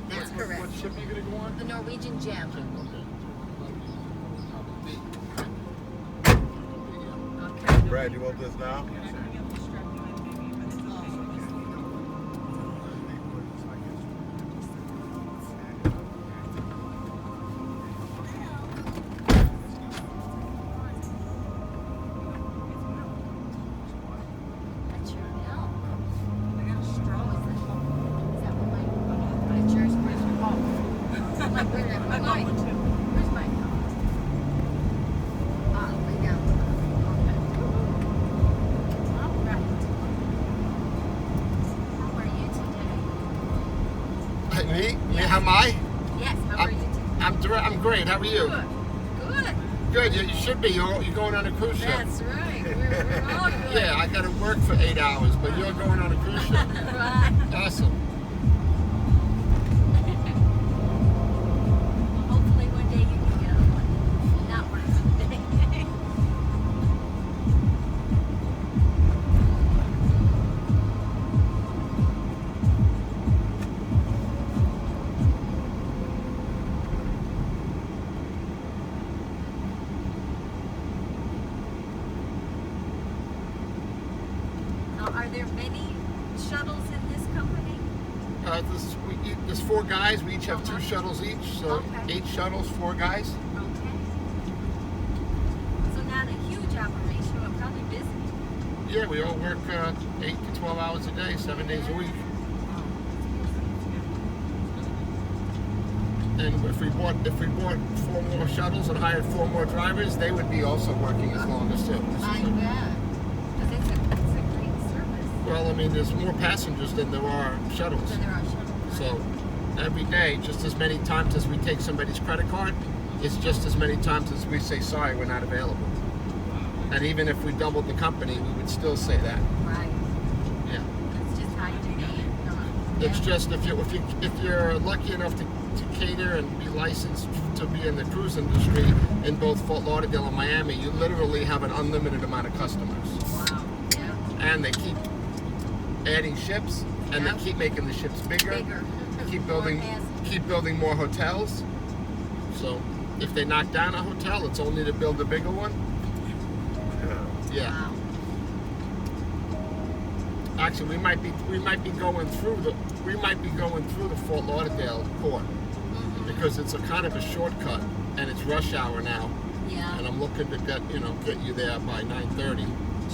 That's correct. What ship are you going to go on? The Norwegian Gem. Okay. Okay. Brad, you want this now? That's your milk. I got a straw. Is that what mine? It's yours. Where's your ball? Where's mine? Way down. Okay. All right. How are you today? Me? How am I? Yes. How are you today? I'm great. How are you? Good. Good. Good. You should be. You're going on a cruise ship. That's right. We're all good. Yeah, I got to work for 8 hours, but you're going on a cruise ship. Right. Awesome. Hopefully one day you can get on one. Not work someday. Now, are there many shuttles in this company? There's 4 guys. We each have 2 shuttles each, so Okay. 8 shuttles, 4 guys. Okay. So not a huge operation, but probably busy. Yeah, we all work 8 to 12 hours a day, 7 days a week. And if we bought 4 more shuttles and hired 4 more drivers, they would be also working as long as too. I bet. Because it's a great service. Well, I mean, there's more passengers than there are shuttles. So there are shuttles. So every day, just as many times as we take somebody's credit card, it's just as many times as we say, sorry, we're not available. And even if we doubled the company, we would still say that. Right. Yeah. It's just high demand. It's just if you're lucky enough to cater and be licensed to be in the cruise industry in both Fort Lauderdale and Miami, you literally have an unlimited amount of customers. Wow. Yeah. And they keep adding ships, and Yeah. they keep making the ships bigger. Keep More building, passengers. keep building more hotels. So if they knock down a hotel, it's only to build a bigger one. Yeah. Wow. Actually, we might be going through the Fort Lauderdale port because it's a kind of a shortcut, and it's rush hour now. Yeah. And I'm looking to get you there by 9:30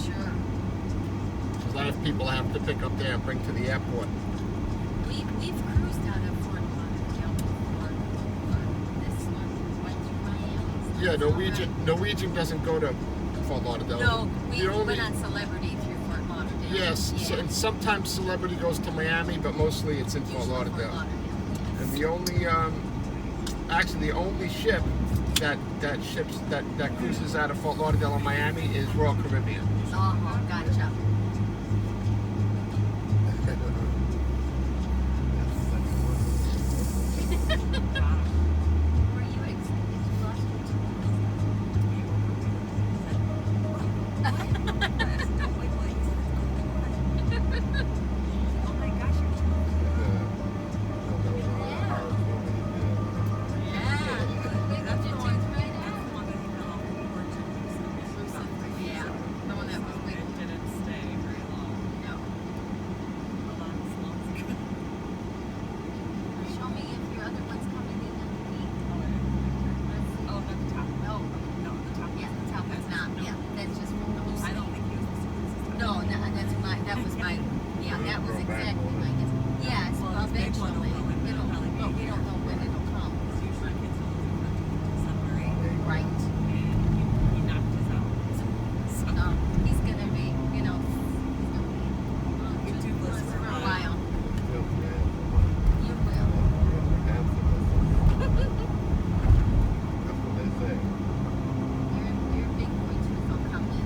Sure. because I have people I have to pick up there and bring to the airport. We've cruised out of Fort Lauderdale before. This one went through Miami. Yeah, Norwegian doesn't go to Fort Lauderdale. No, we The only- went on Celebrity through Fort Lauderdale. Yes, Yeah. and sometimes Celebrity goes to Miami, but mostly it's in Fort Usually Lauderdale. And the only, actually the only ship that cruises out of Fort Lauderdale and Miami is Royal Caribbean. Oh, gotcha. Were you excited you lost Oh my gosh, you're Yeah. They got your tooth right out. the one that he fell off when we were to Yeah. The one that was It waiting. didn't stay very long. No. A lot of slots. Show me if your other one's coming in underneath. Let's see. Oh, at the top. No. No, the top. Yeah, the top one's not. Yeah, that's just from the whole I don't city. think he was listening to this. No, that's my. That was my. Yeah, that was exactly my guess. Yes, Well, this big one will eventually. go in, but it'll probably be But we here. don't know when it'll come. Because usually kids will lose it in December 8th. Right. And he knocked his out. So, No, he's gonna be. He's gonna be. You're toothless for for a a while. You will. Your big boy tooth will come in.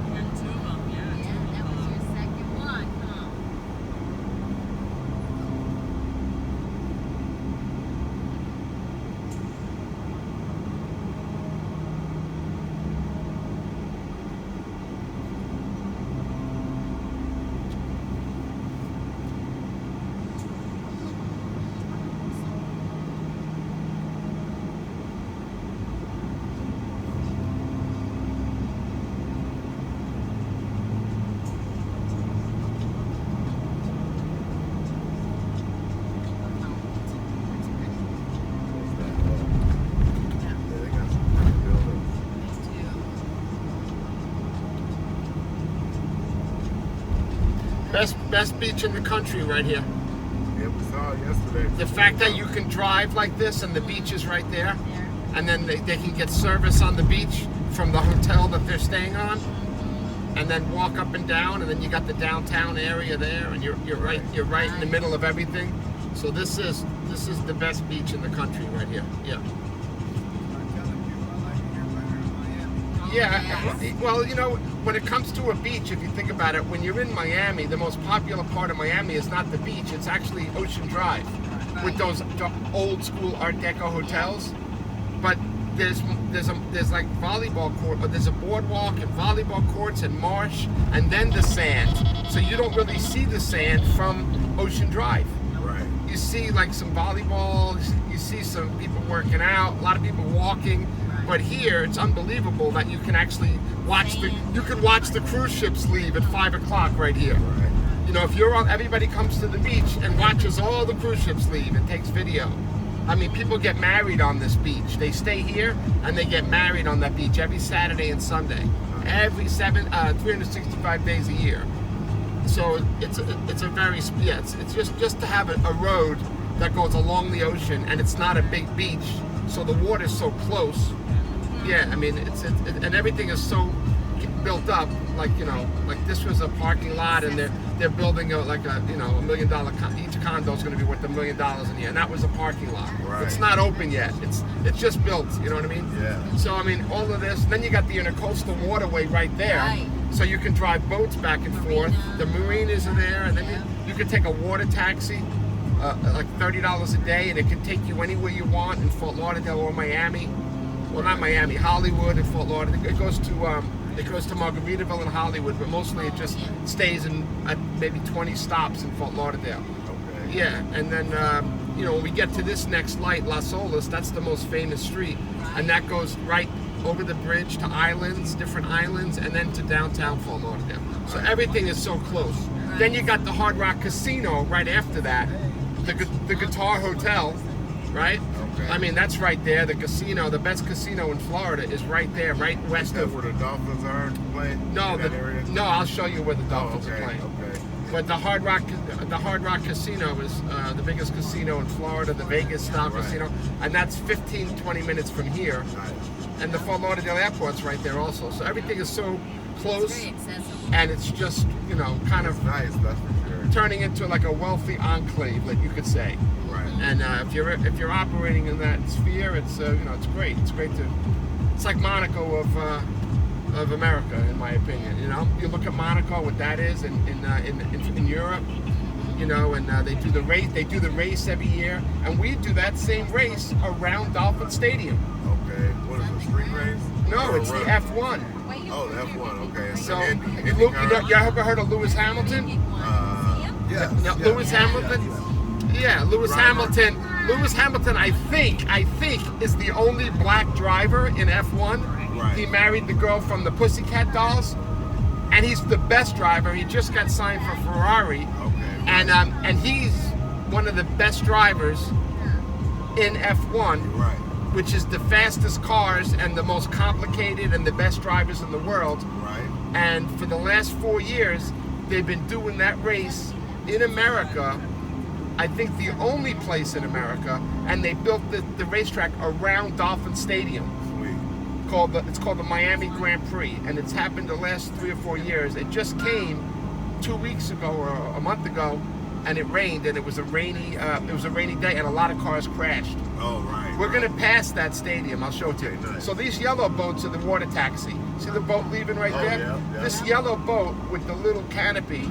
you got 2 of them, yeah. Yeah, that was your second one, huh? Best beach in the country right here. Yeah, we saw it yesterday. The fact that you can drive like this and the beach is right there, and then they can get service on the beach from the hotel that they're staying on, and then walk up and down, and then you got the downtown area there, and you're right in the middle of everything. So this is the best beach in the country right here. Yeah. Yeah, well, you know, when it comes to a beach, if you think about it, when you're in Miami, the most popular part of Miami is not the beach, it's actually Ocean Drive with those old school Art Deco hotels. But there's like volleyball court, or there's a boardwalk and volleyball courts and marsh, and then the sand. So you don't really see the sand from Ocean Drive. Right. You see like some volleyball, you see some people working out, a lot of people walking. But here, it's unbelievable that you can actually watch the cruise ships leave at 5 o'clock right here. Right. You know, if you're on, everybody comes to the beach and watches all the cruise ships leave and takes video. I mean, people get married on this beach. They stay here and they get married on that beach every Saturday and Sunday, every 365 days a year. So it's a very, yeah, it's just to have a road that goes along the ocean, and it's not a big beach, so the water's so close. Yeah, I mean, and everything is so built up. Like, you know, like this was a parking lot, and they're building a $1 million each condo is going to be worth $1 million a year, and that was a parking lot. Right. It's not open yet. It's just built. You know what I mean? Yeah. So I mean, all of this. Then you got the intercoastal waterway right there, Right. so you can drive boats back and forth. The marinas are there, and then you can take a water taxi. Like $30 a day, and it can take you anywhere you want in Fort Lauderdale or Miami. Well, not Miami, Hollywood and Fort Lauderdale. It goes to Margaritaville and Hollywood, but mostly it just stays in maybe 20 stops in Fort Lauderdale. Okay. Yeah, and then when we get to this next light, Las Olas, that's the most famous street, and that goes right over the bridge to islands, different islands, and then to downtown Fort Lauderdale. So everything is so close. Then you got the Hard Rock Casino right after that. The Guitar Hotel, right? Okay. I mean, that's right there. The casino, the best casino in Florida, is right there, right west That's of. where the Dolphins are playing? No, in that area? no, I'll show you where the Dolphins okay, are playing. Okay. But the Hard Rock Casino is the biggest casino in Florida, the Vegas style Right. casino, and that's 15-20 minutes from here. Nice. And the Fort Lauderdale Airport's right there also. So everything is so close, Very accessible. and it's just kind of Nice, that's for sure. turning into like a wealthy enclave, like you could say. Right. And if you're operating in that sphere, it's it's great. It's great it's like Monaco of America, in my opinion. You know, you look at Monaco, what that is in Europe. You know, and they do the race. They do the race every year, and we do that same race around Dolphin Stadium. Okay. What is it, a street race? No, Or it's a the run? F1. Oh, the F1, okay. So, Indy look, car? you ever heard of Lewis Hamilton? Yes. No, yes, Lewis yes, Hamilton. yes. Yeah, Lewis Driver. Hamilton. Lewis Hamilton, I think, is the only black driver in F1. Right. He married the girl from the Pussycat Dolls, and he's the best driver. He just got signed for Ferrari, Okay. and he's one of the best drivers in F1, Right. which is the fastest cars and the most complicated and the best drivers in the world. Right. And for the last 4 years, they've been doing that race in America. I think the only place in America, and they built the racetrack around Dolphin Stadium. Sweet. It's called the Miami Grand Prix, and it's happened the last 3 or 4 years. It just came 2 weeks ago or a month ago, and it rained, and it was a rainy day, and a lot of cars crashed. Oh, right. We're right. gonna pass that stadium. I'll show it to you. Okay, nice. So these yellow boats are the water taxi. See the boat leaving right Oh, there? yeah, yeah. This yellow boat with the little canopy,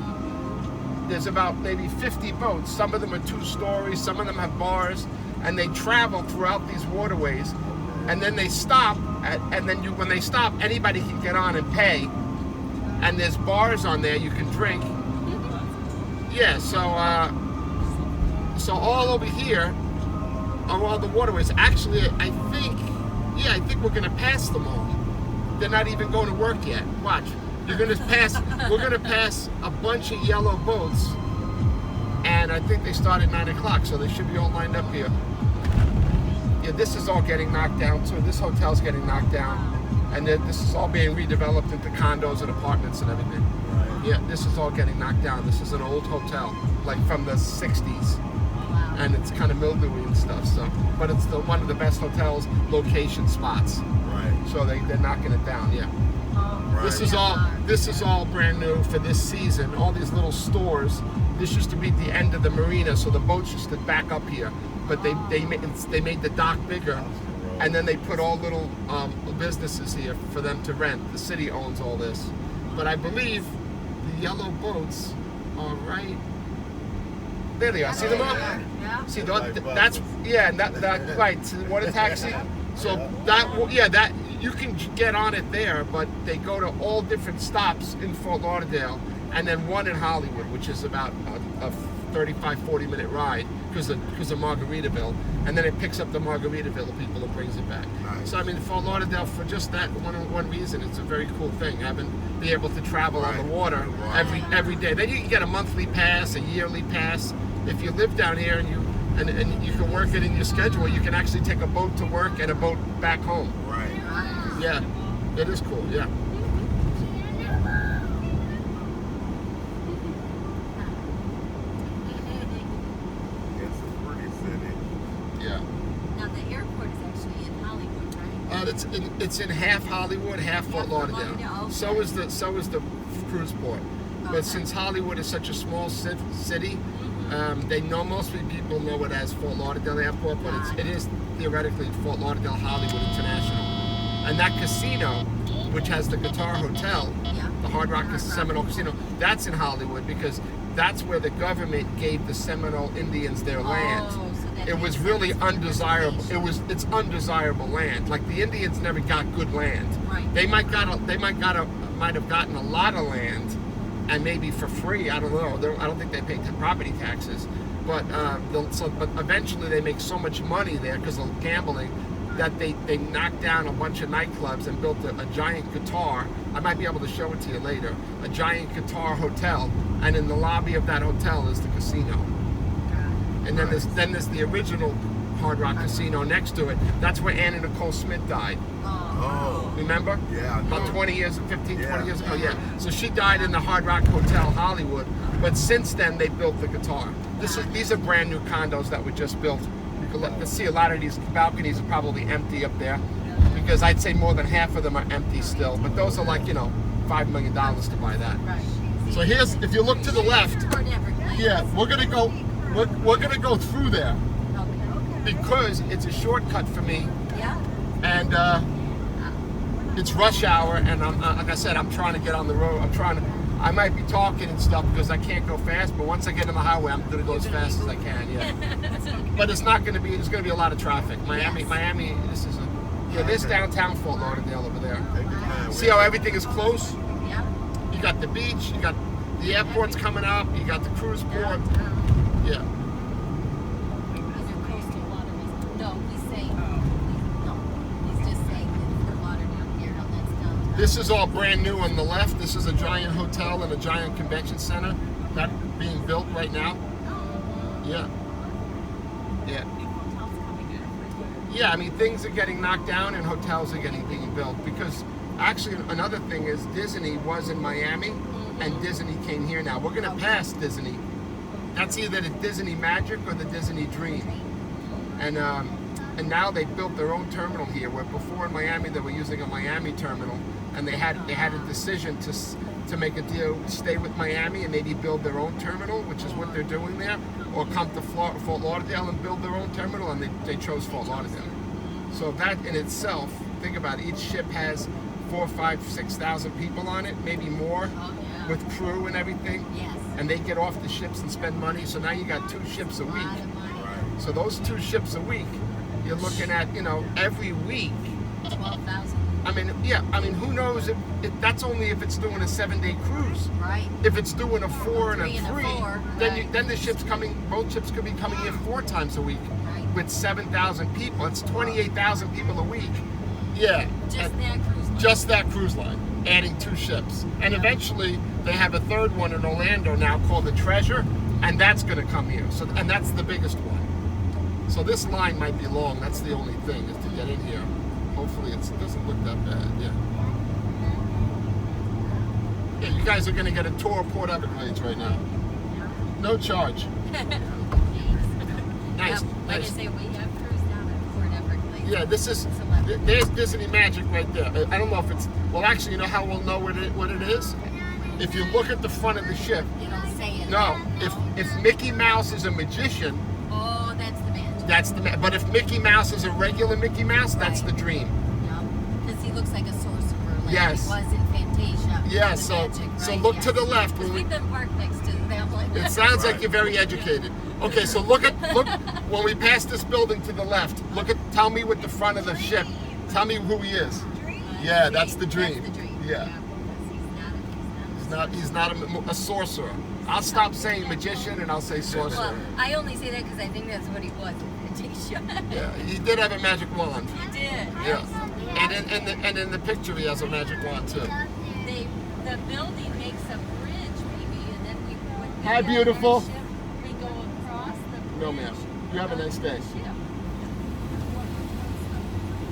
there's about maybe 50 boats. Some of them are 2 stories, some of them have bars, and they travel throughout these waterways. And then they stop, when they stop, anybody can get on and pay. And there's bars on there you can drink. Yeah, so all over here are all the waterways. Actually, I think we're gonna pass them all. They're not even going to work yet. Watch. We're gonna pass a bunch of yellow boats, and I think they start at 9 o'clock, so they should be all lined up here. Yeah, this is all getting knocked down too. This hotel's getting knocked down, and then this is all being redeveloped into condos and apartments and everything. Right. Yeah, this is all getting knocked down. This is an old hotel, like from the 60s. Wow. And it's kind of mildewy and stuff, so. But it's one of the best hotels, location spots. Right. So they're knocking it down, yeah. Right. This is all brand new for this season. All these little stores. This used to be the end of the marina, so the boats used to back up here. But they made the dock bigger, and then they put all little businesses here for them to rent. The city owns all this, but I believe the yellow boats are right. There they are. See them up? Yeah. See that's and that right. So what a taxi. So that you can get on it there, but they go to all different stops in Fort Lauderdale, and then one in Hollywood, which is about a 35-40 minute ride because of Margaritaville, and then it picks up the Margaritaville people and brings it back. Nice. So I mean, Fort Lauderdale, for just that one reason, it's a very cool thing, be able to travel on the water every day. Then you can get a monthly pass, a yearly pass. If you live down here and you can work it in your schedule, you can actually take a boat to work and a boat back home. Right. Yeah, it is cool. Yeah. It's a pretty city. Yeah. Now the airport is actually in Hollywood, right? It's in half Hollywood, half Fort Lauderdale. Okay. So is the cruise port. Okay. But since Hollywood is such a small city, most people know it as Fort Lauderdale Airport, but it is theoretically Fort Lauderdale Hollywood International. And that casino, which has the Guitar Hotel, the Hard Rock Seminole Casino, that's in Hollywood because that's where the government gave the Seminole Indians their land. So that It was makes really sense. undesirable. It's undesirable land. Like the Indians never got good land. Right. They might have gotten a lot of land, and maybe for free. I don't know. I don't think they paid property taxes, but but eventually they make so much money there because of gambling that they knocked down a bunch of nightclubs and built a giant guitar. I might be able to show it to you later. A giant guitar hotel, and in the lobby of that hotel is the casino. And then there's the original Hard Rock Casino next to it. That's where Anna Nicole Smith died. Oh. Remember? Yeah. About 20 years, 15, Yeah. 20 years ago, yeah. So she died in the Hard Rock Hotel Hollywood, but since then they built the guitar. These are brand new condos that were just built. You can see a lot of these balconies are probably empty up there because I'd say more than half of them are empty still, but those are like, $5 million to buy that. Right. So if you look to the left, Toward Everglades. yeah, we're gonna go through there Okay. because it's a shortcut for me, Yeah. and it's rush hour, and like I said, I'm trying to get on the road. I might be talking and stuff because I can't go fast, but once I get on the highway, I'm gonna go as fast as I can. Yeah. But it's not gonna be. There's gonna be a lot of traffic. Miami. This downtown Fort Lauderdale over there. Take your time. See how everything is close? Yeah. You got the beach. You got the airport's coming up. You got the cruise port. Yeah. These are coastal waterways. No, he's saying. No, he's just saying that Fort Lauderdale here. No, that's downtown. This is all brand new on the left. This is a giant hotel and a giant convention center that being built right now. Yeah. Yeah. Yeah, I mean, things are getting knocked down and hotels are being built because actually another thing is Disney was in Miami and Disney came here now. We're going to pass Disney. That's either the Disney Magic or the Disney Dream. And now they built their own terminal here, where before in Miami they were using a Miami terminal, and they had a decision to make a deal, stay with Miami and maybe build their own terminal, which is what they're doing there, or come to Fort Lauderdale and build their own terminal, and they chose Fort Lauderdale. So that in itself, think about it, each ship has 4,000, 5,000, 6,000 people on it, maybe more, with crew and everything. Yes. And they get off the ships and spend money, so now you got 2 ships a A week. lot of money. So those 2 ships a week, you're looking at, every week. 12,000. I mean, who knows if that's only if it's doing a 7-day cruise. Right. If it's doing a 4 and a 3 and a 3, 4, then right. the ships both ships could be coming here 4 times a week Right. with 7,000 people. It's 28,000 people a week. Yeah. Just that cruise line. Just that cruise line, adding 2 ships. And eventually they have a 3rd one in Orlando now called the Treasure, and that's going to come here. And that's the biggest one. So this line might be long. That's the only thing, is to get in here. Hopefully it doesn't look that bad. Yeah. Yeah, you guys are gonna get a tour of Port Everglades right now. No charge. Nice, Like I nice. say, we have cruised down at Fort Everglades. Yeah, this is, there's Disney magic right there. I don't know if it's, well actually, you know how we'll know what it is? If you look at the front of the ship. It'll say it. No, if Mickey Mouse is a magician, Oh, that's the magic. that's the, but if Mickey Mouse is a regular Mickey Mouse, that's the dream. Because he looks like a sorcerer. Like Yes. He was in Fantasia. Yeah, The so magic, so right? look Yes. to the left. When we, We've been parked next to them. Like it sounds like you're very educated. Okay, so look when we pass this building to the left. Tell me with the front of the ship. Tell me who he is. Yeah, that's the dream. That's the dream. Yeah. He's not a sorcerer. I'll stop saying magician and I'll say sorcerer. Well, I only say that because I think that's what he was in Fantasia. Yeah, he did have a magic wand. He did. Yeah, and in the picture he has a magic wand too. The building makes a bridge, maybe, and then we. When we Hi, get on beautiful. our ship, we go across the bridge. No, ma'am. You have a nice day. Yeah.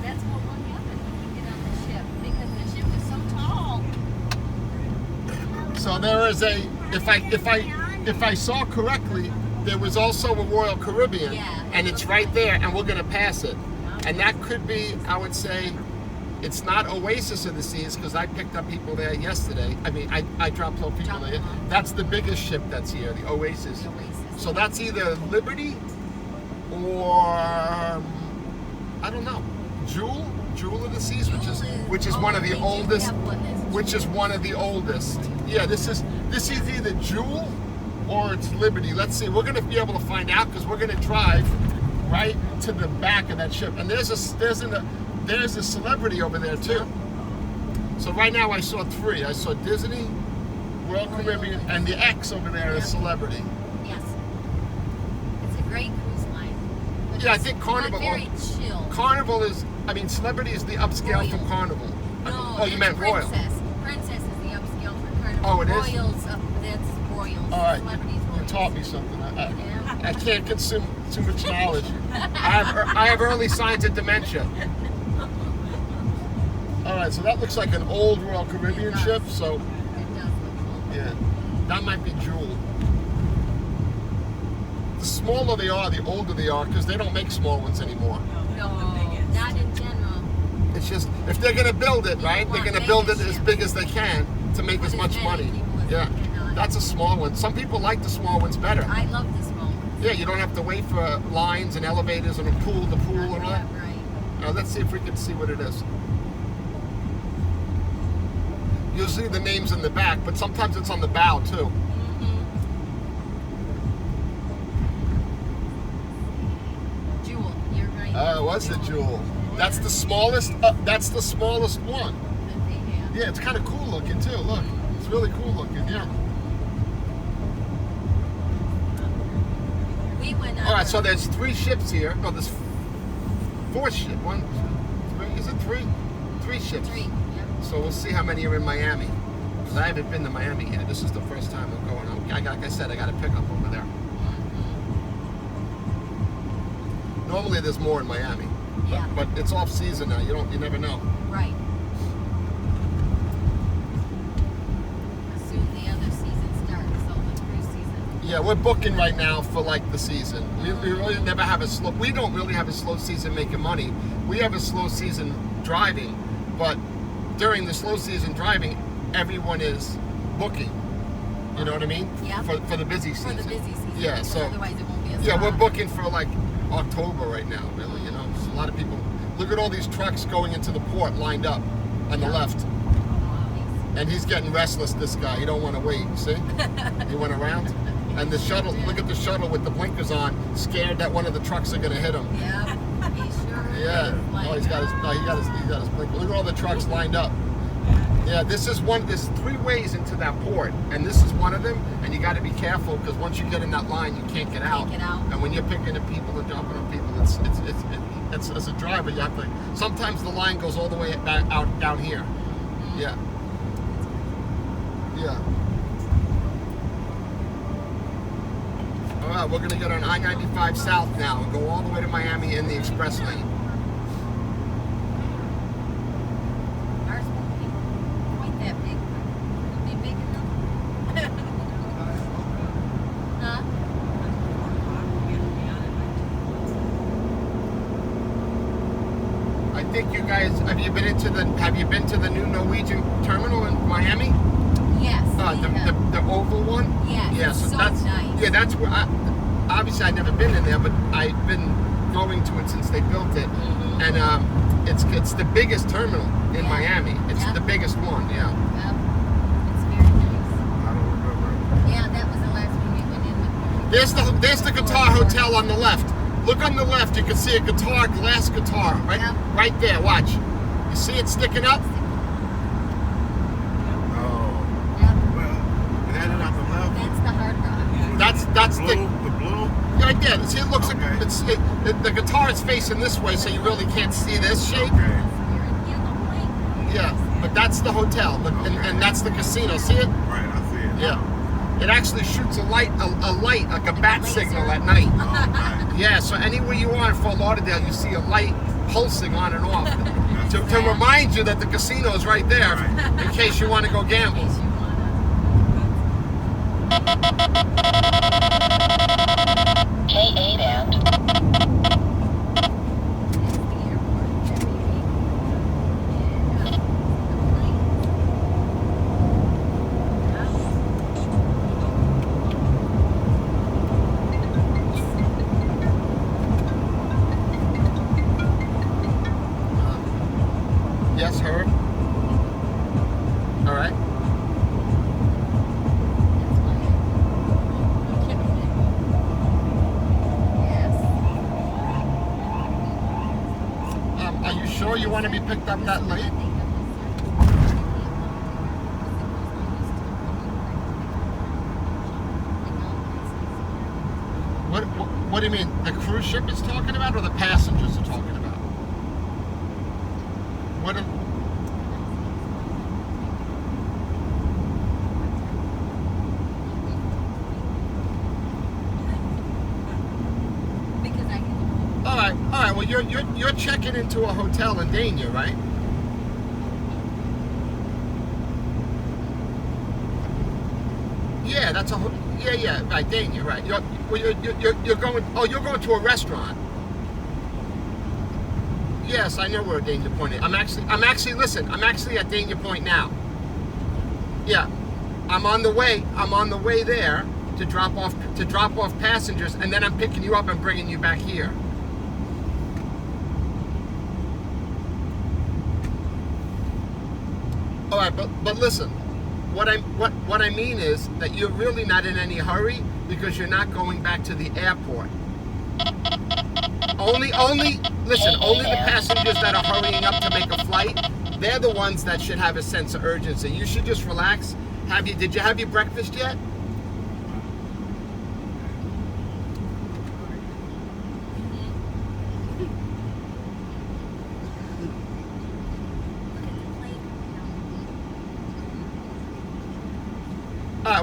That's what will happen when we get on the ship because the ship is so tall. So there is a, if I saw correctly, there was also a Royal Caribbean, Yeah. and it's right there, and we're gonna pass it, and that could be, I would say, it's not Oasis of the Seas because I picked up people there yesterday. I mean, I dropped off people there. That's the biggest ship that's here, the Oasis. The Oasis. So that's either Liberty or I don't know, Jewel of the Seas, which is one of the we do oldest. have one that's Which is one of the oldest. Yeah, this is either Jewel or it's Liberty. Let's see. We're gonna be able to find out because we're gonna drive right to the back of that ship. And there's a celebrity over there too. So right now I saw three. I saw Disney, Royal Caribbean, and the X over there is celebrity. Yes. It's a great cruise line. But Yeah, I it's think Carnival. not very chill. Carnival is. I mean, Celebrity is the upscale Royal. from Carnival. No, Oh, you meant Royal. Princess. Princess is the upscale for Carnival. Oh, it is? Royals, that's Royals. All right, Celebrities, you Royals. taught me something. Yeah. I can't consume too much knowledge. I have early signs of dementia. All right, so that looks like an old Royal Caribbean It does. ship. So It does look cool. yeah, that might be Jewel. The smaller they are, the older they are, because they don't make small ones anymore. No, not in general. It's just if they're gonna build it, right? They're gonna build it as big as they can to make as much money. Yeah, that's a small one. Some people like the small ones better. I love the small ones. Yeah, you don't have to wait for lines and elevators and a pool and all. Yeah, right. Let's see if we can see what it is. You'll see the names in the back, but sometimes it's on the bow too. Jewel, you're right. What's the Jewel? That's the smallest. That's the smallest one. That they have. Yeah, it's kind of cool looking too. Look, it's really cool looking. Yeah. We went on. All right, so there's three ships here. No, there's four ships. One, three. Is it three? Three ships. Three. Yep. So we'll see how many are in Miami. Because I haven't been to Miami yet. This is the first time I'm going. Like I said, I got a pickup over there. Normally there's more in Miami. Yeah. But it's off season now. You never know. Right. Soon the other season starts, so the cruise season. Yeah, we're booking right now for like the season. We really never have a slow. We don't really have a slow season making money. We have a slow season driving, but during the slow season driving, everyone is booking. You know what I mean? Yeah. For the busy For season. the busy season. Yeah. because So otherwise it won't be as yeah, we're hot. booking for like October right now. Really, you know, there's a lot of people. Look at all these trucks going into the port lined up on the left. And he's getting restless, this guy. He don't want to wait, see? He went around. And the shuttle, look at the shuttle with the blinkers on, scared that one of the trucks are going to hit him. Yeah, he sure Yeah. is. Like, Oh, he got his blinker. Look at all the trucks lined up. Yeah, there's three ways into that port, and this is one of them, and you got to be careful, because once you get in that line, you can't get out. Can't get out. And when you're picking up people and jumping on people, it's as a driver, you have to, sometimes the line goes all the way back out down here. Yeah. Yeah. All right, we're gonna get on I-95 South now and go all the way to Miami in the express lane. ours won't be quite that big. It'll be bigger guys, have you been to the new Norwegian terminal in Miami? Yes. The oval one? Yes. Yeah, It's so that's nice. yeah, that's where obviously I've never been in there, but I've been going to it since they built it. Mhm. And it's the biggest terminal in Yeah. Miami. It's Yeah. the biggest one, yeah. Yep. It's very nice. I don't remember. Yeah, that was the last one we went in with. There's the Guitar Hotel on the left. Look on the left, you can see a guitar, glass guitar, right, Yep. right there. Watch. You see it sticking up? Oh. Yep. Well, it had it on the left. That's the Hard Rock. That's blue, the the blue. right there. See, it looks Okay. like the guitar is facing this way, so you really can't see this shape. Okay. You're in yellow light. Yeah, but that's the hotel, and that's the casino. See it? Right, I see it. Yeah. It actually shoots a light like a bat laser. signal at night. Oh, nice. Yeah, so anywhere you are in Fort Lauderdale, you see a light pulsing on and off to remind you that the casino is right there Right. in case you want to go In gamble. case you wanna. K8 and That's the airport. That we made. And the plane. Yes, her. All right. Are you sure you want to be picked up that late? What do you mean? The cruise ship is talking about, or the passengers are talking about? What? Because I can. All right. Well, you're checking into a hotel in Dania, right? Yeah, that's a yeah, right, Dania, right. You're going. Oh, you're going to a restaurant. Yes, I know where Dania Point is. I'm actually listen. I'm actually at Dania Point now. Yeah, I'm on the way there to drop off passengers, and then I'm picking you up and bringing you back here. All right, but listen, what I mean is that you're really not in any hurry because you're not going back to the airport. Only the passengers that are hurrying up to make a flight, they're the ones that should have a sense of urgency. You should just relax. Did you have your breakfast yet?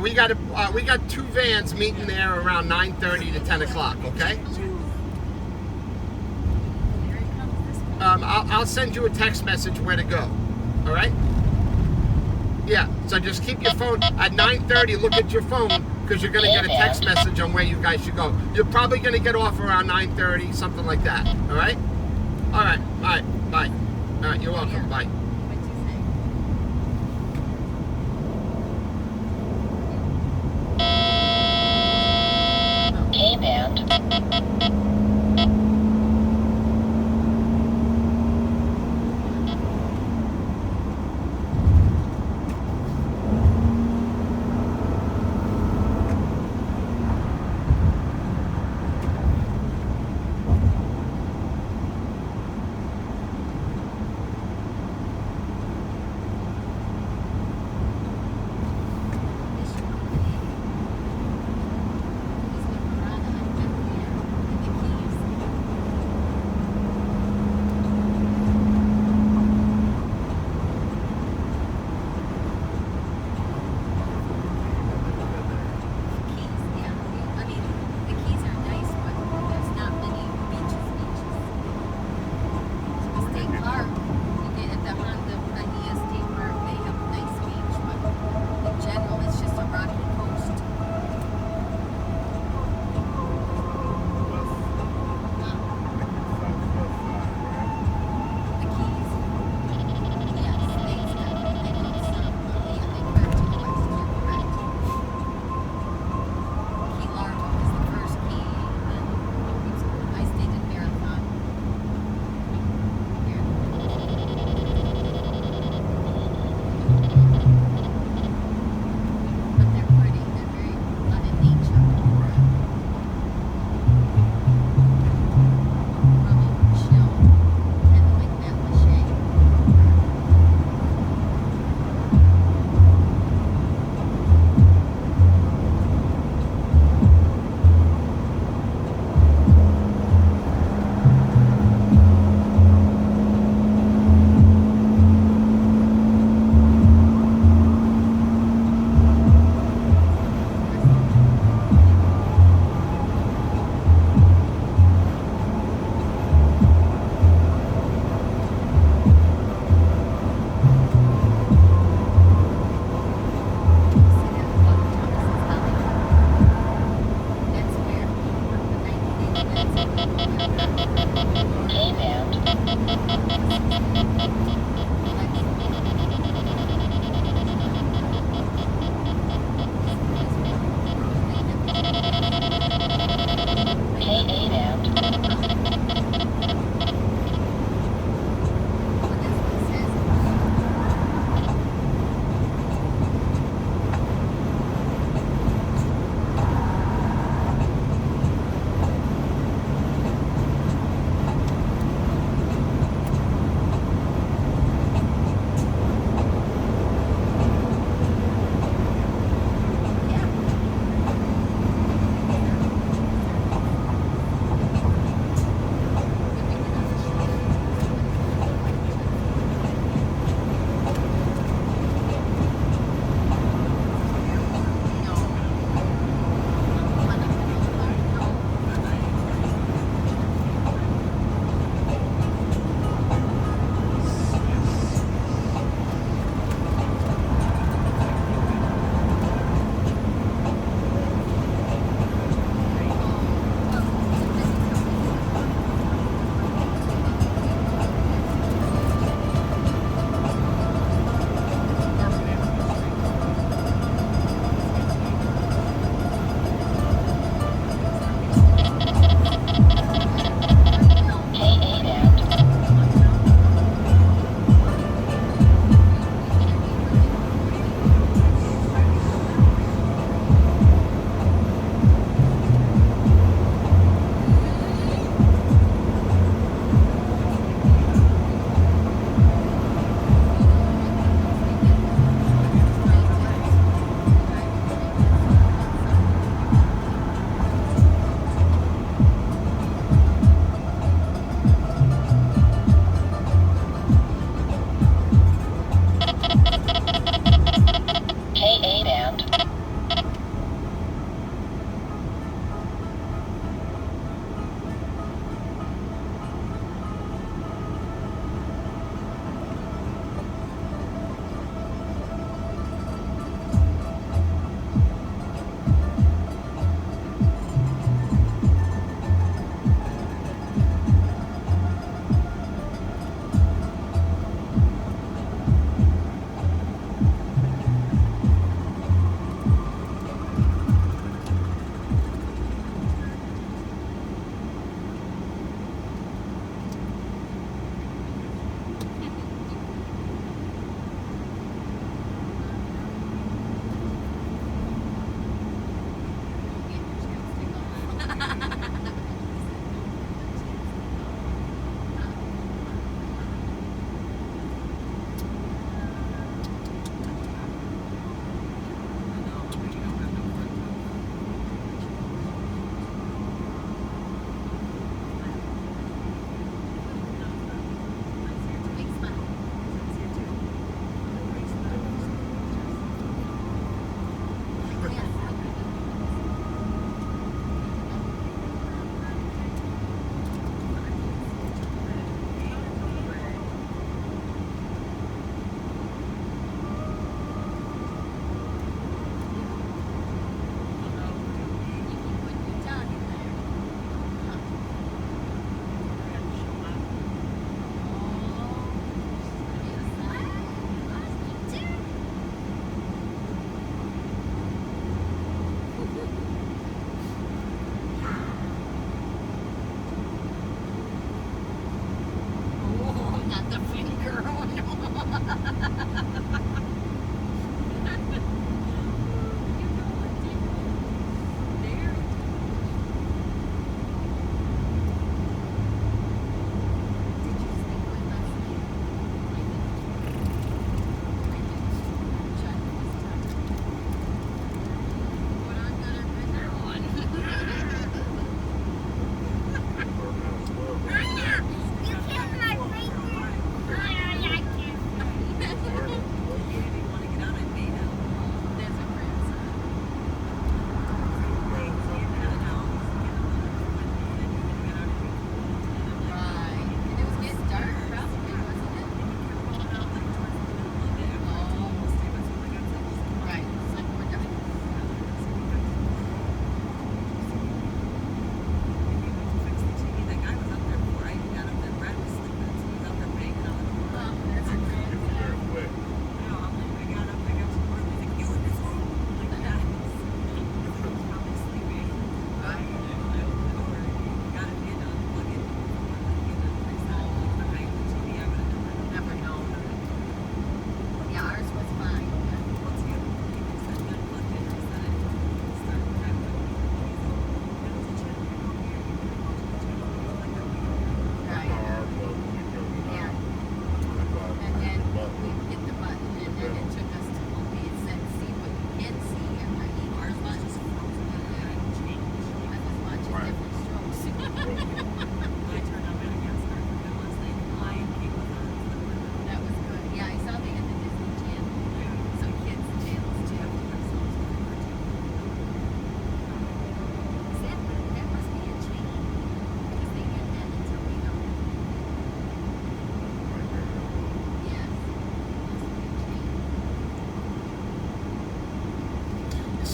We got two vans meeting there around 9:30 to 10 o'clock. Okay. I'll send you a text message where to go. All right. Yeah. So just keep your phone at 9:30. Look at your phone because you're gonna get a text message on where you guys should go. You're probably gonna get off around 9:30, something like that. All right. All right. Bye. All right. You're welcome. Bye. What'd you say? K-band.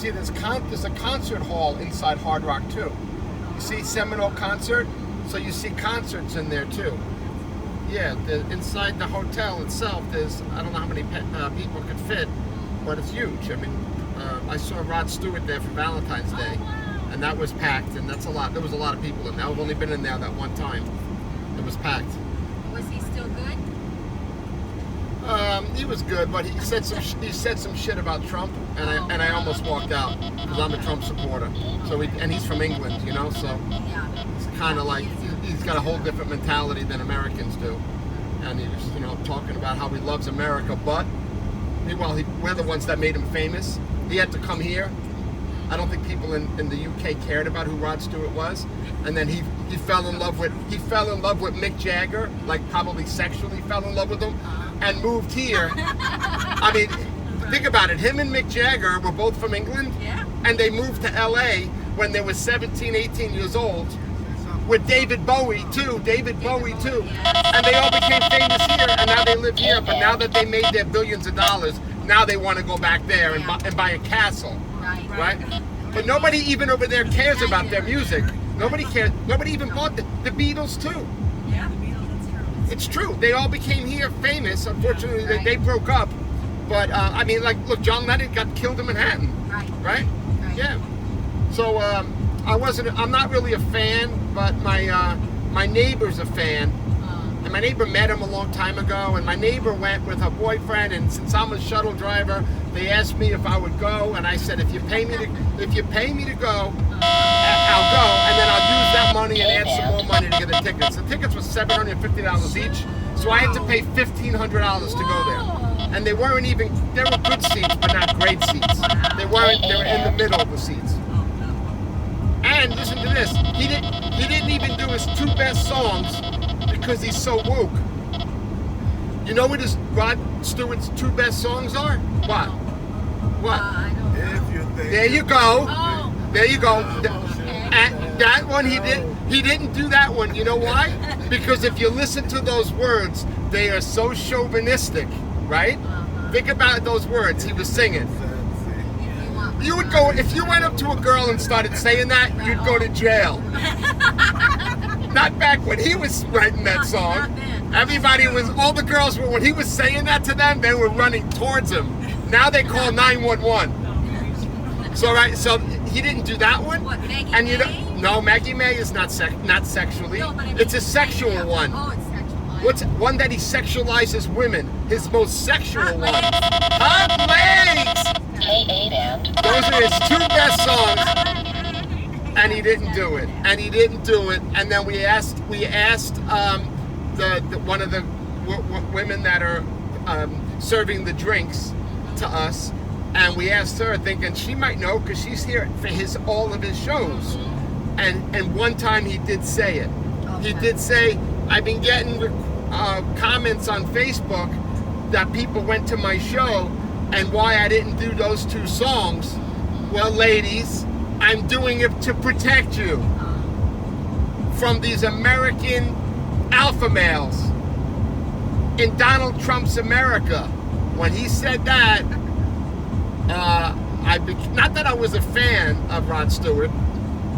see there's a concert hall inside Hard Rock too. You see Seminole Concert, so you see concerts in there too. Yeah, inside the hotel itself, there's I don't know how many people could fit, but it's huge. I mean, I saw Rod Stewart there for Valentine's Day, and that was packed, and that's a lot. There was a lot of people in there. I've only been in there that one time. It was packed. Was he still good? He was good, but he said some shit about Trump, and I almost walked out because I'm a Trump supporter. So and he's from England, you know, so Yeah. it's kind of like he's got a whole different mentality than Americans do. And he was, you know, talking about how he loves America, but we're the ones that made him famous. He had to come here. I don't think people in the UK cared about who Rod Stewart was, and then he fell in love with Mick Jagger, like probably sexually fell in love with him, and moved here. I mean, think about it. Him and Mick Jagger were both from England, Yeah. and they moved to LA when they were 17, 18 years old. With David Bowie too, and they all became famous here, and now they live here. But now that they made their billions of dollars, now they want to go back there and buy a castle, right? But nobody even over there cares about their music. Nobody cares. Nobody even bought the Beatles too. Yeah, the Beatles, that's true. It's true. They all became here famous. Unfortunately, they broke up. But I mean, like, look, John Lennon got killed in Manhattan, right? Yeah. So I'm not really a fan, but my neighbor's a fan. And my neighbor met him a long time ago, and my neighbor went with her boyfriend, and since I'm a shuttle driver, they asked me if I would go, and I said, if you pay me to go, I'll go, and then I'll use that money and add some more money to get the tickets. The tickets were $750 each, so I had to pay $1,500 to go there. And they were good seats, but not great seats. They were in the middle of the seats. And listen to this, he didn't even do his two best songs because he's so woke. You know what Rod Stewart's two best songs are? What? I don't know. If you think There you go. Oh. There you go. Okay. And that one he didn't do that one. You know why? Because if you listen to those words, they are so chauvinistic, right? Think about those words he was singing. You would go, if you went up to a girl and started saying that, you'd go to jail. Not back when he was writing that song. All the girls were, when he was saying that to them, they were running towards him. Now they call 911. So he didn't do that one. What, Maggie And you know, May? no, Maggie May is not sexually. No, but I mean, It's a sexual yeah. one. Oh, it's sexual. What's one that he sexualizes women? His most sexual Hot one. Legs. Hot Legs! Those are his two best songs, and he didn't do it. And then we asked one of the women that are serving the drinks to us, and we asked her, thinking she might know because she's here for all of his shows. And one time he did say it. He did say, I've been getting comments on Facebook that people went to my show and why I didn't do those two songs. Well, ladies, I'm doing it to protect you from these American alpha males in Donald Trump's America. When he said that, not that I was a fan of Rod Stewart.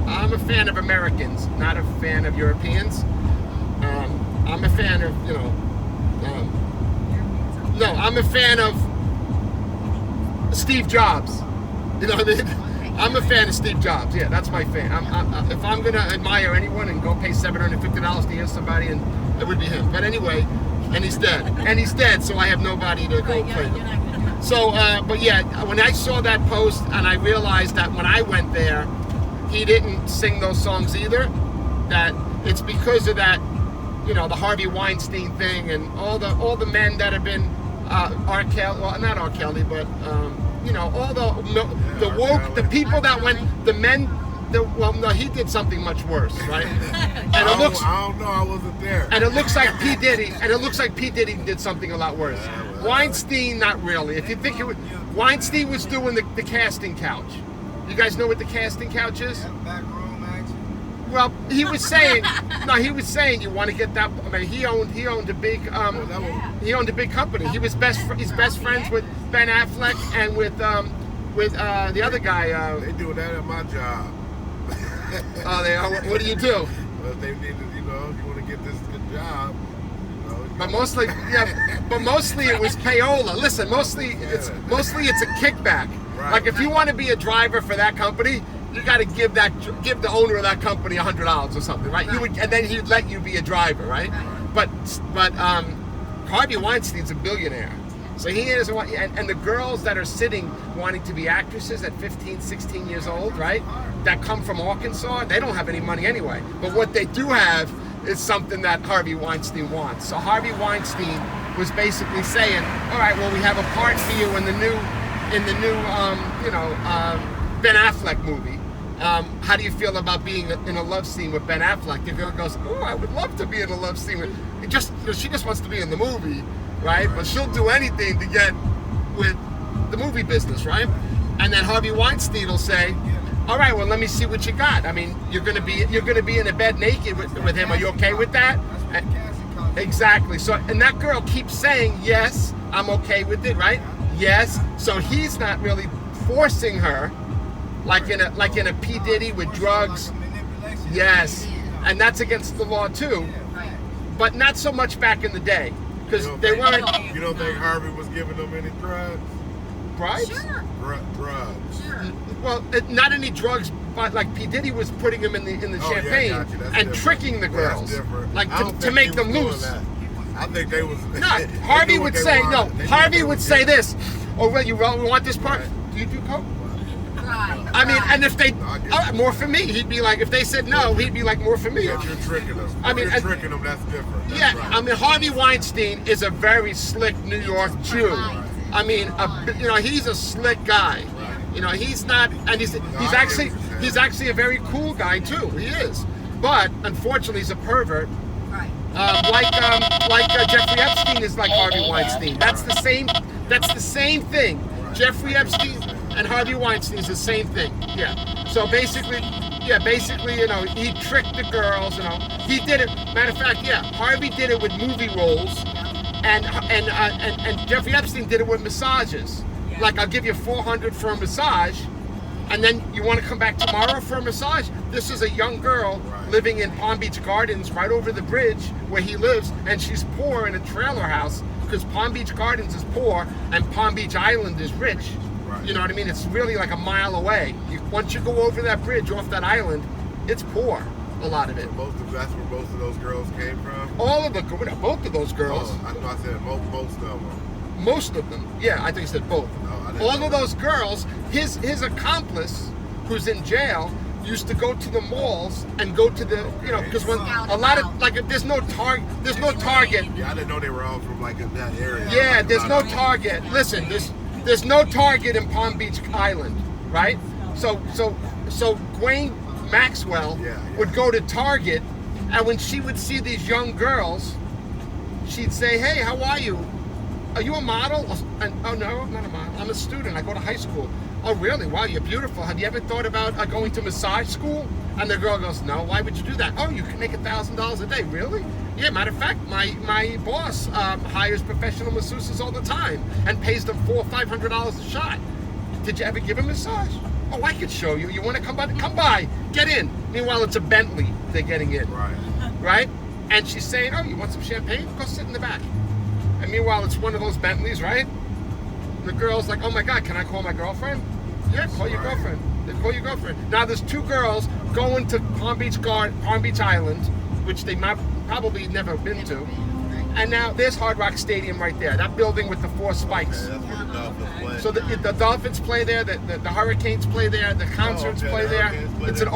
I'm a fan of Americans, not a fan of Europeans. I'm a fan of, I'm a fan of Steve Jobs. You know what I mean? I'm a fan of Steve Jobs. Yeah, that's my fan. If I'm going to admire anyone and go pay $750 to hear somebody, and it would be him. But anyway, and he's dead. So I have nobody to go play with. So, but yeah, when I saw that post and I realized that when I went there, he didn't sing those songs either, that it's because of that, the Harvey Weinstein thing and all the men that have been R. Kelly, well, not R. Kelly, but all the woke, the people that went, the men. Well, no, he did something much worse, right? And I don't know. I wasn't there. And it looks like P. Diddy did something a lot worse. Weinstein, not really. If you think Weinstein was doing the casting couch. You guys know what the casting couch is? Back room action. Well, he was saying you want to get that. I mean, he owned a big he owned a big company. He's best friends with Ben Affleck and with with the other guy. They do that at my job. Oh, they are. What do you do? Well, if they need to, you know, if you want to get this good job, you know. But mostly, yeah. But mostly it was payola. Listen, mostly it's a kickback. Right. Like if you want to be a driver for that company, you got to give the owner of that company $100 or something, right? You would, and then he'd let you be a driver, right? But Harvey Weinstein's a billionaire. So he is, and the girls that are sitting wanting to be actresses at 15, 16 years old, right? That come from Arkansas, they don't have any money anyway. But what they do have is something that Harvey Weinstein wants. So Harvey Weinstein was basically saying, all right, well, we have a part for you in the new Ben Affleck movie. How do you feel about being in a love scene with Ben Affleck? The girl goes, oh, I would love to be in a love scene with. She just wants to be in the movie, right? But she'll do anything to get with the movie business, right? And then Harvey Weinstein will say, all right, well, let me see what you got. I mean, you're gonna be in a bed naked with him. Are you okay with that? Exactly. So, and that girl keeps saying, yes, I'm okay with it, right? Yes. So he's not really forcing her. Like in a P. Diddy with drugs, yes, and that's against the law too, but not so much back in the day because they weren't. You don't think Harvey was giving them any drugs? Bribes? Sure. Drugs. Sure. Well, not any drugs, but like P. Diddy was putting them in the champagne Yeah, gotcha. That's and different. tricking the Well, girls, that's different. like I don't to think make he them was doing loose. that. I think they was. No, they Harvey knew what would they say wanted. no. They knew Harvey they would was say getting. this. Oh, well, you want this part? Do you do coke? Right. I mean, and if they I get more for me, he'd be like, if they said no, he'd be like, more for me. Yeah, you're tricking them. I mean, you're and- tricking them. That's different. That's Yeah, right. I mean, Harvey Weinstein is a very slick New York Jew. I mean, he's a slick guy. You know, he's not, and he's actually a very cool guy too. He is, but unfortunately, he's a pervert. Right. Like Jeffrey Epstein is like Harvey Weinstein. That's the same thing. Jeffrey Epstein and Harvey Weinstein is the same thing. Yeah. So basically, you know, he tricked the girls. You know, he did it. Matter of fact, yeah, Harvey did it with movie roles, and Jeffrey Epstein did it with massages. Yeah. Like, I'll give you $400 for a massage, and then you want to come back tomorrow for a massage. This is a young girl living in Palm Beach Gardens, right over the bridge where he lives, and she's poor in a trailer house because Palm Beach Gardens is poor and Palm Beach Island is rich. Right. You know what I mean? It's really like a mile away. Once you go over that bridge off that island, it's poor, a lot of it. That's where most of those girls came from. All of both of those girls. Oh, I thought I said most of them. Most of them. Yeah, I think he said both. No, I didn't All know of those girls, his accomplice, who's in jail, used to go to the malls and go to the, you know, because when a lot of, like, there's no target. Yeah, I didn't know they were all from like in that area. Yeah, Like, there's a no lot of- Target. Listen, there's no Target in Palm Beach Island, right? So Gwen Maxwell Yeah. would go to Target, and when she would see these young girls, she'd say, "Hey, how are you? Are you a model?" And, "Oh no, I'm not a model. I'm a student. I go to high school." "Oh really? Wow, you're beautiful. Have you ever thought about going to massage school?" And the girl goes, "No. Why would you do that?" "Oh, you can make $1,000 a day." "Really?" "Yeah. Matter of fact, my boss hires professional masseuses all the time and pays them $400 or $500 a shot." "Did you ever give a massage?" "Oh, I could show you. You want to come by? Come by. Get in." Meanwhile, it's a Bentley they're getting in, Right. right? And she's saying, "Oh, you want some champagne? Go sit in the back." And meanwhile, it's one of those Bentleys, right? The girl's like, "Oh my God, can I call my girlfriend?" "Yeah, call your girlfriend." They call your girlfriend. Now there's two girls going to Palm Beach Island, which they might probably never been to. And now there's Hard Rock Stadium right there, that building with the 4 spikes. Yeah, that's where the Dolphins play. So the Dolphins play there, the Hurricanes play there, the concerts okay, play the there. Hurricanes play It's there.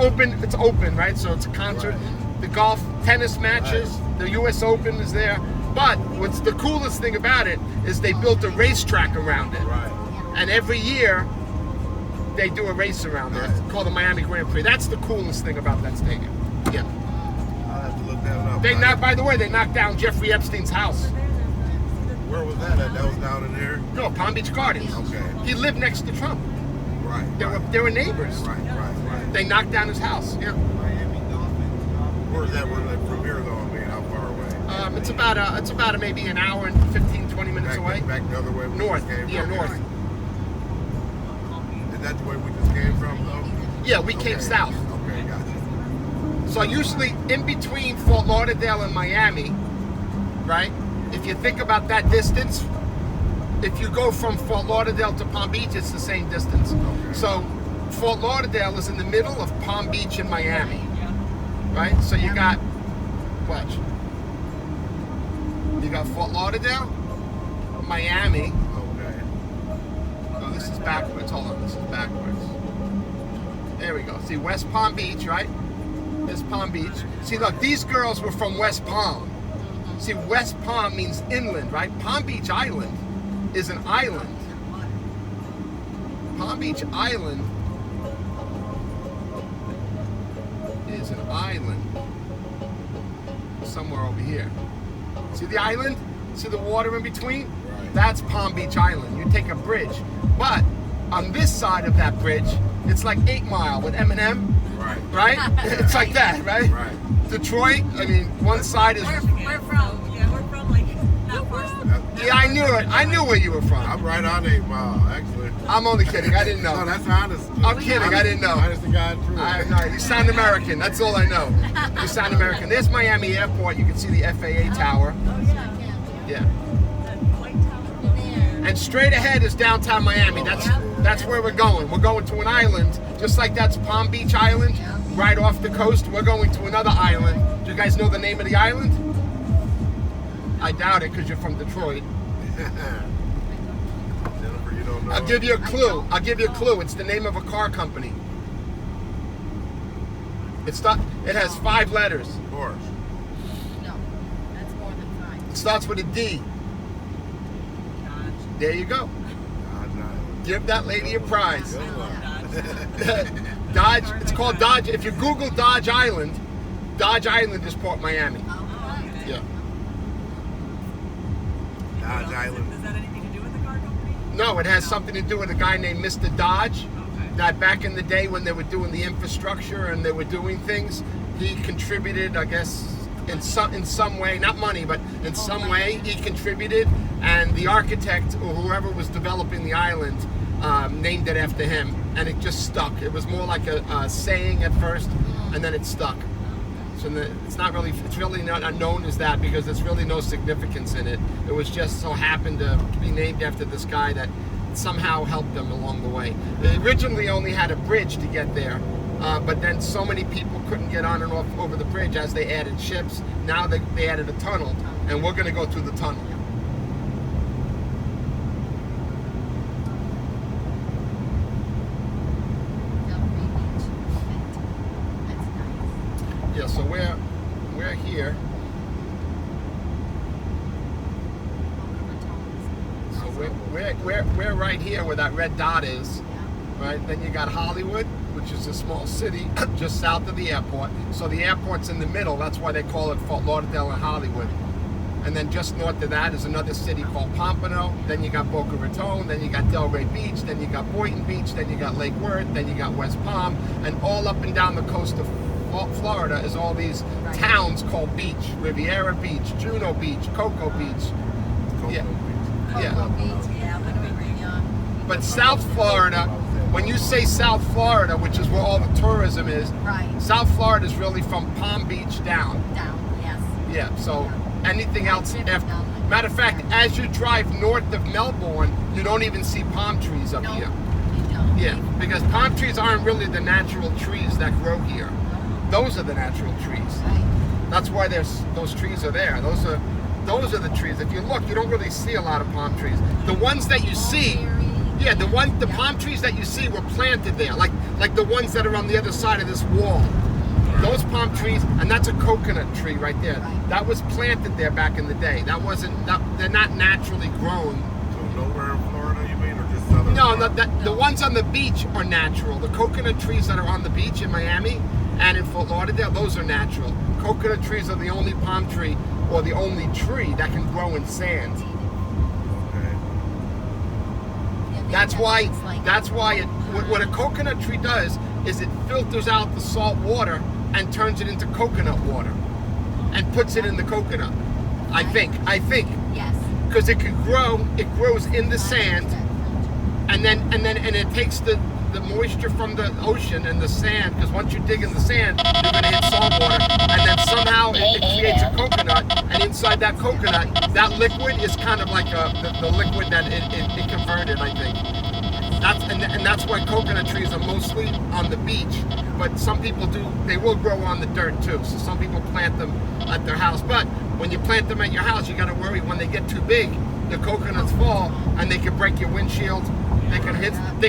it's open, right? So it's a concert. Right. The golf, tennis matches, the U.S. Open is there. But what's the coolest thing about it is they built a racetrack around it. Right. And every year they do a race around there. It's called the Miami Grand Prix. That's the coolest thing about that stadium. Yeah. I'll have to look that up. By the way, they knocked down Jeffrey Epstein's house. Where was that at? That was down in there? No, Palm Beach Gardens. Okay. He lived next to Trump. Right. They were neighbors. Right. They knocked down his house. Yeah. Where is that? Where from here though? I mean, how far away? It's about maybe an hour and 15, 20 minutes away. Back the other way. when North. we came Yeah, from? north. that's where we just came from, though? Yeah, we came south. Okay, gotcha. So usually in between Fort Lauderdale and Miami, right? If you think about that distance, if you go from Fort Lauderdale to Palm Beach, it's the same distance. Okay. So Fort Lauderdale is in the middle of Palm Beach and Miami, right? So you got, watch. You got Fort Lauderdale, Miami. Okay. Oh, this is backwards. Hold on, this is backwards. There we go. See, West Palm Beach, right? This Palm Beach. See, look, these girls were from West Palm. See, West Palm means inland, right? Palm Beach Island is an island. Palm Beach Island is an island somewhere over here. See the island? See the water in between? Right. That's Palm Beach Island. You take a bridge. But on this side of that bridge, it's like 8 Mile with Eminem, Right. right? It's like that, right? Right. Detroit, I mean, one side is... We're from, yeah, we're from like not far. Yeah, I knew it. I knew where you were from. I'm right on 8 Mile, actually. I'm only kidding. I didn't know. No, that's honest. I'm kidding. I didn't know. Honest to God, true. I know. You sound American. That's all I know. You sound American. There's Miami Airport. You can see the FAA tower. Oh yeah, Yeah. the White Tower. There. And straight ahead is downtown Miami. That's where we're going. We're going to an island, just like that's Palm Beach Island, right off the coast. We're going to another island. Do you guys know the name of the island? I doubt it because you're from Detroit. Jennifer, you don't know. I'll give you a clue. I'll give you a clue. It's the name of a car company. It has 5 letters. Of course. No, that's more than 5. It starts with a D. Dodge. There you go. Give that lady a prize. Good one. Dodge. Dodge. It's called Dodge. If you Google Dodge Island is Port Miami. Oh, okay. Yeah. Dodge Island. Does that have anything to do with the car company? No, it has something to do with a guy named Mr. Dodge. Okay. That back in the day when they were doing the infrastructure and they were doing things, he contributed, I guess, in some way, not money, but in some way he contributed, and the architect or whoever was developing the island named it after him, and it just stuck. It was more like a saying at first, and then it stuck. So it's really not known as that because there's really no significance in it. It was just so happened to be named after this guy that somehow helped them along the way. They originally only had a bridge to get there, but then so many people couldn't get on and off over the bridge as they added ships. Now they added a tunnel, and we're going to go through the tunnel. Yeah, so we're here. So we're right here where that red dot is, right? Then you got Hollywood, which is a small city just south of the airport. So the airport's in the middle. That's why they call it Fort Lauderdale and Hollywood. And then just north of that is another city called Pompano. Then you got Boca Raton. Then you got Delray Beach. Then you got Boynton Beach. Then you got Lake Worth. Then you got West Palm. And all up and down the coast of Florida is all these towns called beach. Riviera Beach, Juno Beach, Cocoa Beach. Yeah. But South Florida, when you say South Florida, which is where all the tourism is, Right. South Florida is really from Palm Beach down. Down, yes. Yeah, so anything else Different after. down like Matter of fact, as you drive north of Melbourne, you don't even see palm trees up No, here. you don't. Yeah, because palm trees aren't really the natural trees that grow here. Those are the natural trees. Right. That's why those trees are there. Those are the trees. If you look, you don't really see a lot of palm trees. The ones that you see, yeah, the palm trees that you see were planted there, like the ones that are on the other side of this wall. Those palm trees, and that's a coconut tree right there. Right. That was planted there back in the day. They're not naturally grown. So nowhere in Florida, you mean, or just southern? No, Florida? the ones on the beach are natural. The coconut trees that are on the beach in Miami and in Fort Lauderdale, those are natural. Coconut trees are the only palm tree or the only tree that can grow in sand. Okay. That's why what a coconut tree does is it filters out the salt water and turns it into coconut water and puts it in the coconut. I think. Yes. Because it grows in the sand, and it takes the the moisture from the ocean and the sand, because once you dig in the sand, you're going to hit salt water, and then somehow it creates a coconut, and inside that coconut, that liquid is kind of like the liquid that it converted, I think. That's why coconut trees are mostly on the beach, but some people they will grow on the dirt too, so some people plant them at their house. But when you plant them at your house, you got to worry when they get too big, the coconuts fall and they can break your windshield, they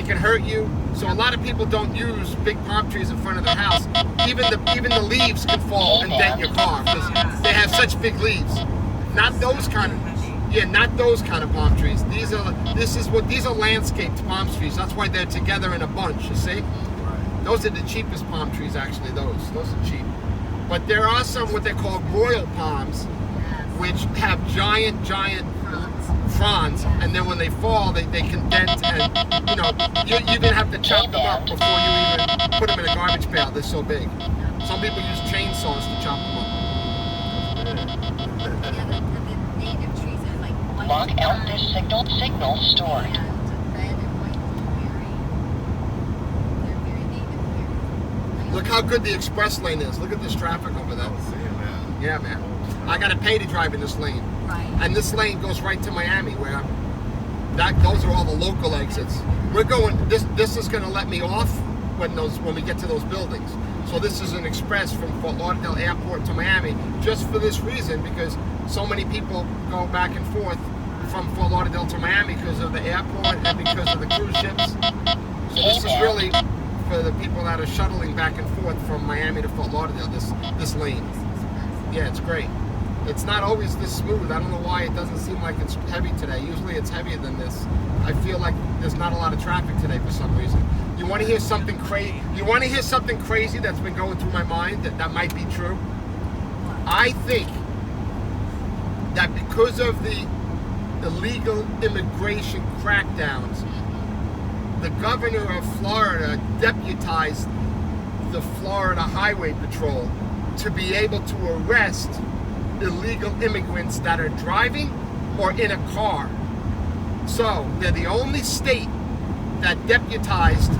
can hurt you. So a lot of people don't use big palm trees in front of their house. Even the leaves can fall and dent your car because they have such big leaves. Not those kind of palm trees. These are landscaped palm trees. That's why they're together in a bunch, you see? Those are the cheapest palm trees, actually. Those are cheap. But there are some what they call royal palms, which have giant fronds, and then when they fall, they can dent, and you're gonna have to chop them up before you even put them in a garbage pail. They're so big. Some people use chainsaws to chop them up. Native trees are like white. Log out this signal stored. And red and white blueberry. They're very native here. Look how good the express lane is. Look at this traffic over there. Yeah, man. I gotta pay to drive in this lane. Right. And this lane goes right to Miami, where those are all the local exits. We're going. This is going to let me off when we get to those buildings. So this is an express from Fort Lauderdale Airport to Miami, just for this reason, because so many people go back and forth from Fort Lauderdale to Miami because of the airport and because of the cruise ships. So this is really for the people that are shuttling back and forth from Miami to Fort Lauderdale. This lane. Yeah, it's great. It's not always this smooth. I don't know why it doesn't seem like it's heavy today. Usually it's heavier than this. I feel like there's not a lot of traffic today for some reason. You want to hear something crazy? You want to hear something crazy that's been going through my mind that might be true? I think that because of the illegal immigration crackdowns, the governor of Florida deputized the Florida Highway Patrol to be able to arrest illegal immigrants that are driving or in a car. So they're the only state that deputized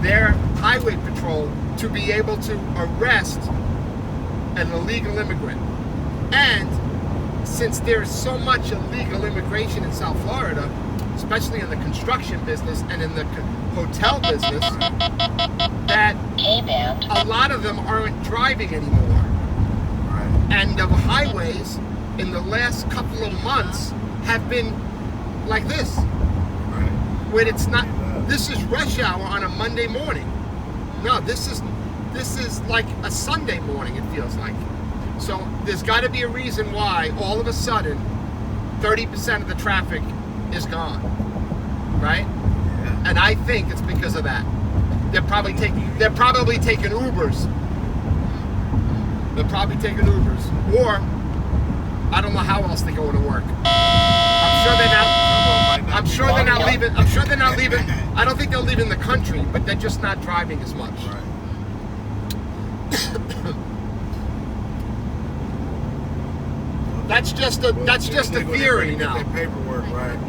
their highway patrol to be able to arrest an illegal immigrant. And since there's so much illegal immigration in South Florida, especially in the construction business and in the hotel business, that a lot of them aren't driving anymore. And the highways in the last couple of months have been like this. Where it's not, this is rush hour on a Monday morning. No, this is like a Sunday morning, it feels like. So there's got to be a reason why all of a sudden 30% of the traffic is gone, right? And I think it's because of that. They're probably taking Ubers. They're probably taking Ubers, or I don't know how else they're going to work. I'm sure they're not leaving. I don't think they're leaving the country, but they're just not driving as much. That's just a theory now. Paperwork, right?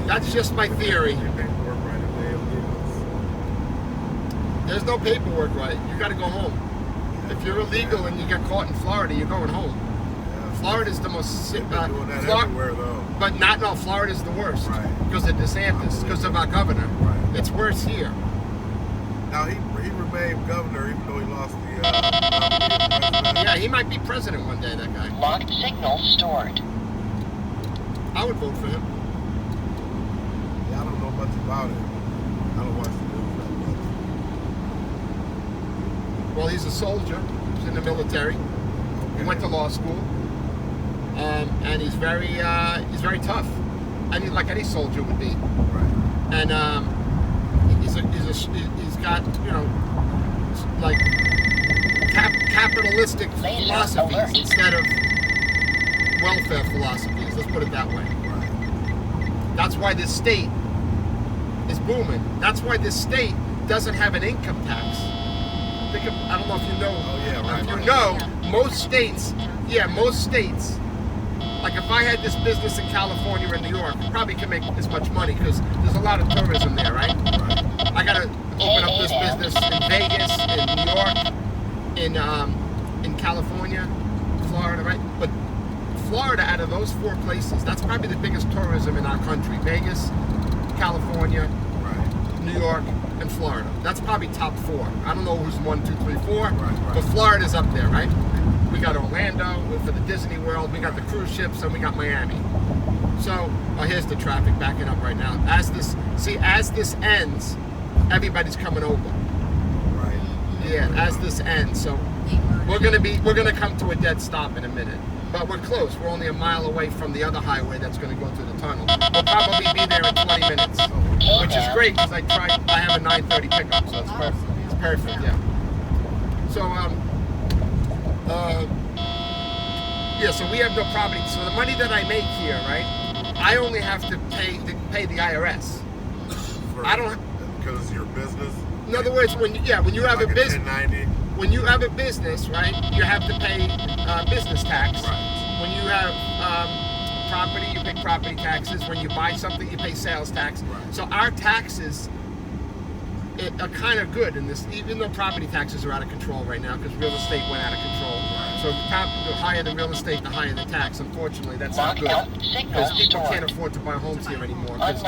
That's just my theory. There's no paperwork right. You got to go home. If you're illegal and you get caught in Florida, you're going home. Florida's the most sick. Everywhere though. But Florida's the worst because of DeSantis, because of our governor. It's worse here. Now he remained governor even though he lost the. Yeah, he might be president one day. That guy. Locked signal stored. I would vote for him. Yeah, I don't know much about it. I don't watch the news that much. Well, he's a soldier. He's in the military. He went to law school, and he's very tough. I mean, like any soldier would be. And he's got like capitalistic philosophies instead of welfare philosophies. Let's put it that way. That's why this state is booming. That's why this state doesn't have an income tax. I don't know if you know. Oh yeah, right. If you know, most states, like if I had this business in California or New York, I probably can make as much money because there's a lot of tourism there, right? I gotta open up this business in Vegas, in New York, in California, Florida, right? But Florida, out of those 4 places, that's probably the biggest tourism in our country. Vegas, California, Right. New York, and Florida. That's probably top 4. I don't know who's 1, 2, 3, 4, Right. but Florida's up there, right? We got Orlando for the Disney World. We got the cruise ships, and we got Miami. So, here's the traffic backing up right now. As this ends, everybody's coming over. Right. Yeah, as this ends. So we're gonna come to a dead stop in a minute. But we're close. We're only a mile away from the other highway that's gonna go through the tunnel. We'll probably be there in 20 minutes, which is great because I have a 9:30 pickup, so it's perfect. It's perfect, yeah. So yeah, so we have no property. So the money that I make here, right? I only have to pay the IRS. I don't. Because it's your business. In other words, when you have like a business, 1090. when you have a business, right, you have to pay business tax. Right. When you have property, you pay property taxes. When you buy something, you pay sales tax. Right. So our taxes are kind of good in this, even though property taxes are out of control right now because real estate went out of control. So the higher the real estate, the higher the tax. Unfortunately, that's not good because people can't afford to buy homes here anymore because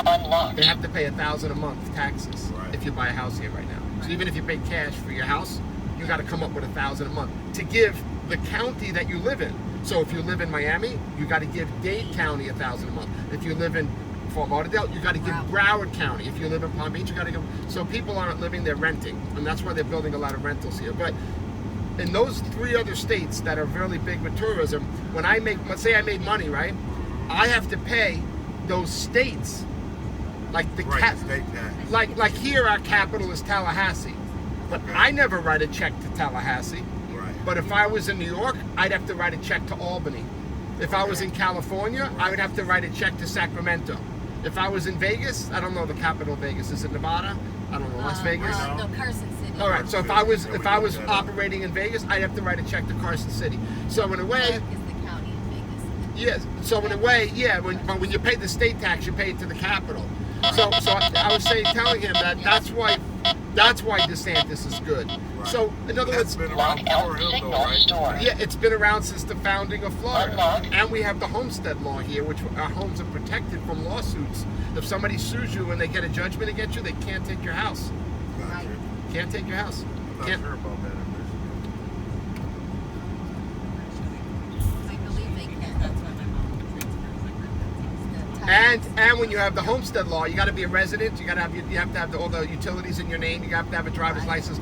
they have to pay $1,000 a month taxes Right. if you buy a house here right now. So even if you pay cash for your house, you got to come up with $1,000 a month to give the county that you live in. So if you live in Miami, you got to give Dade County $1,000 a month. If you live in Fort Lauderdale, you got to give Broward County. If you live in Palm Beach, you got to give. So people aren't living; they're renting, and that's why they're building a lot of rentals here. But in those 3 other states that are really big with tourism, when I make, let's say I made money, right? I have to pay those states, like the Right. State tax. like here our capital is Tallahassee, but I never write a check to Tallahassee. Right. But if I was in New York, I'd have to write a check to Albany. If I was in California, I would have to write a check to Sacramento. If I was in Vegas, I don't know the capital of Vegas. Is it Nevada? I don't know. Las Vegas? No, Carson City. All right. So if I was operating in Vegas, I'd have to write a check to Carson City. So in a way, Is the county in Vegas. yes. So in a way, yeah. When you pay the state tax, you pay it to the capital. So I was telling him that that's why DeSantis is good. Right. So in other That's words, been around for him though, right? yeah, it's been around since the founding of Florida. Unlock. And we have the homestead law here, which our homes are protected from lawsuits. If somebody sues you and they get a judgment against you, they can't take your house. Gotcha. Can't take your house. I'm not Can't. sure about that in Michigan. I believe they can. That's why my mom transfers like that. And when you have the homestead law, you got to be a resident. You have to have all the utilities in your name. You have to have a driver's license.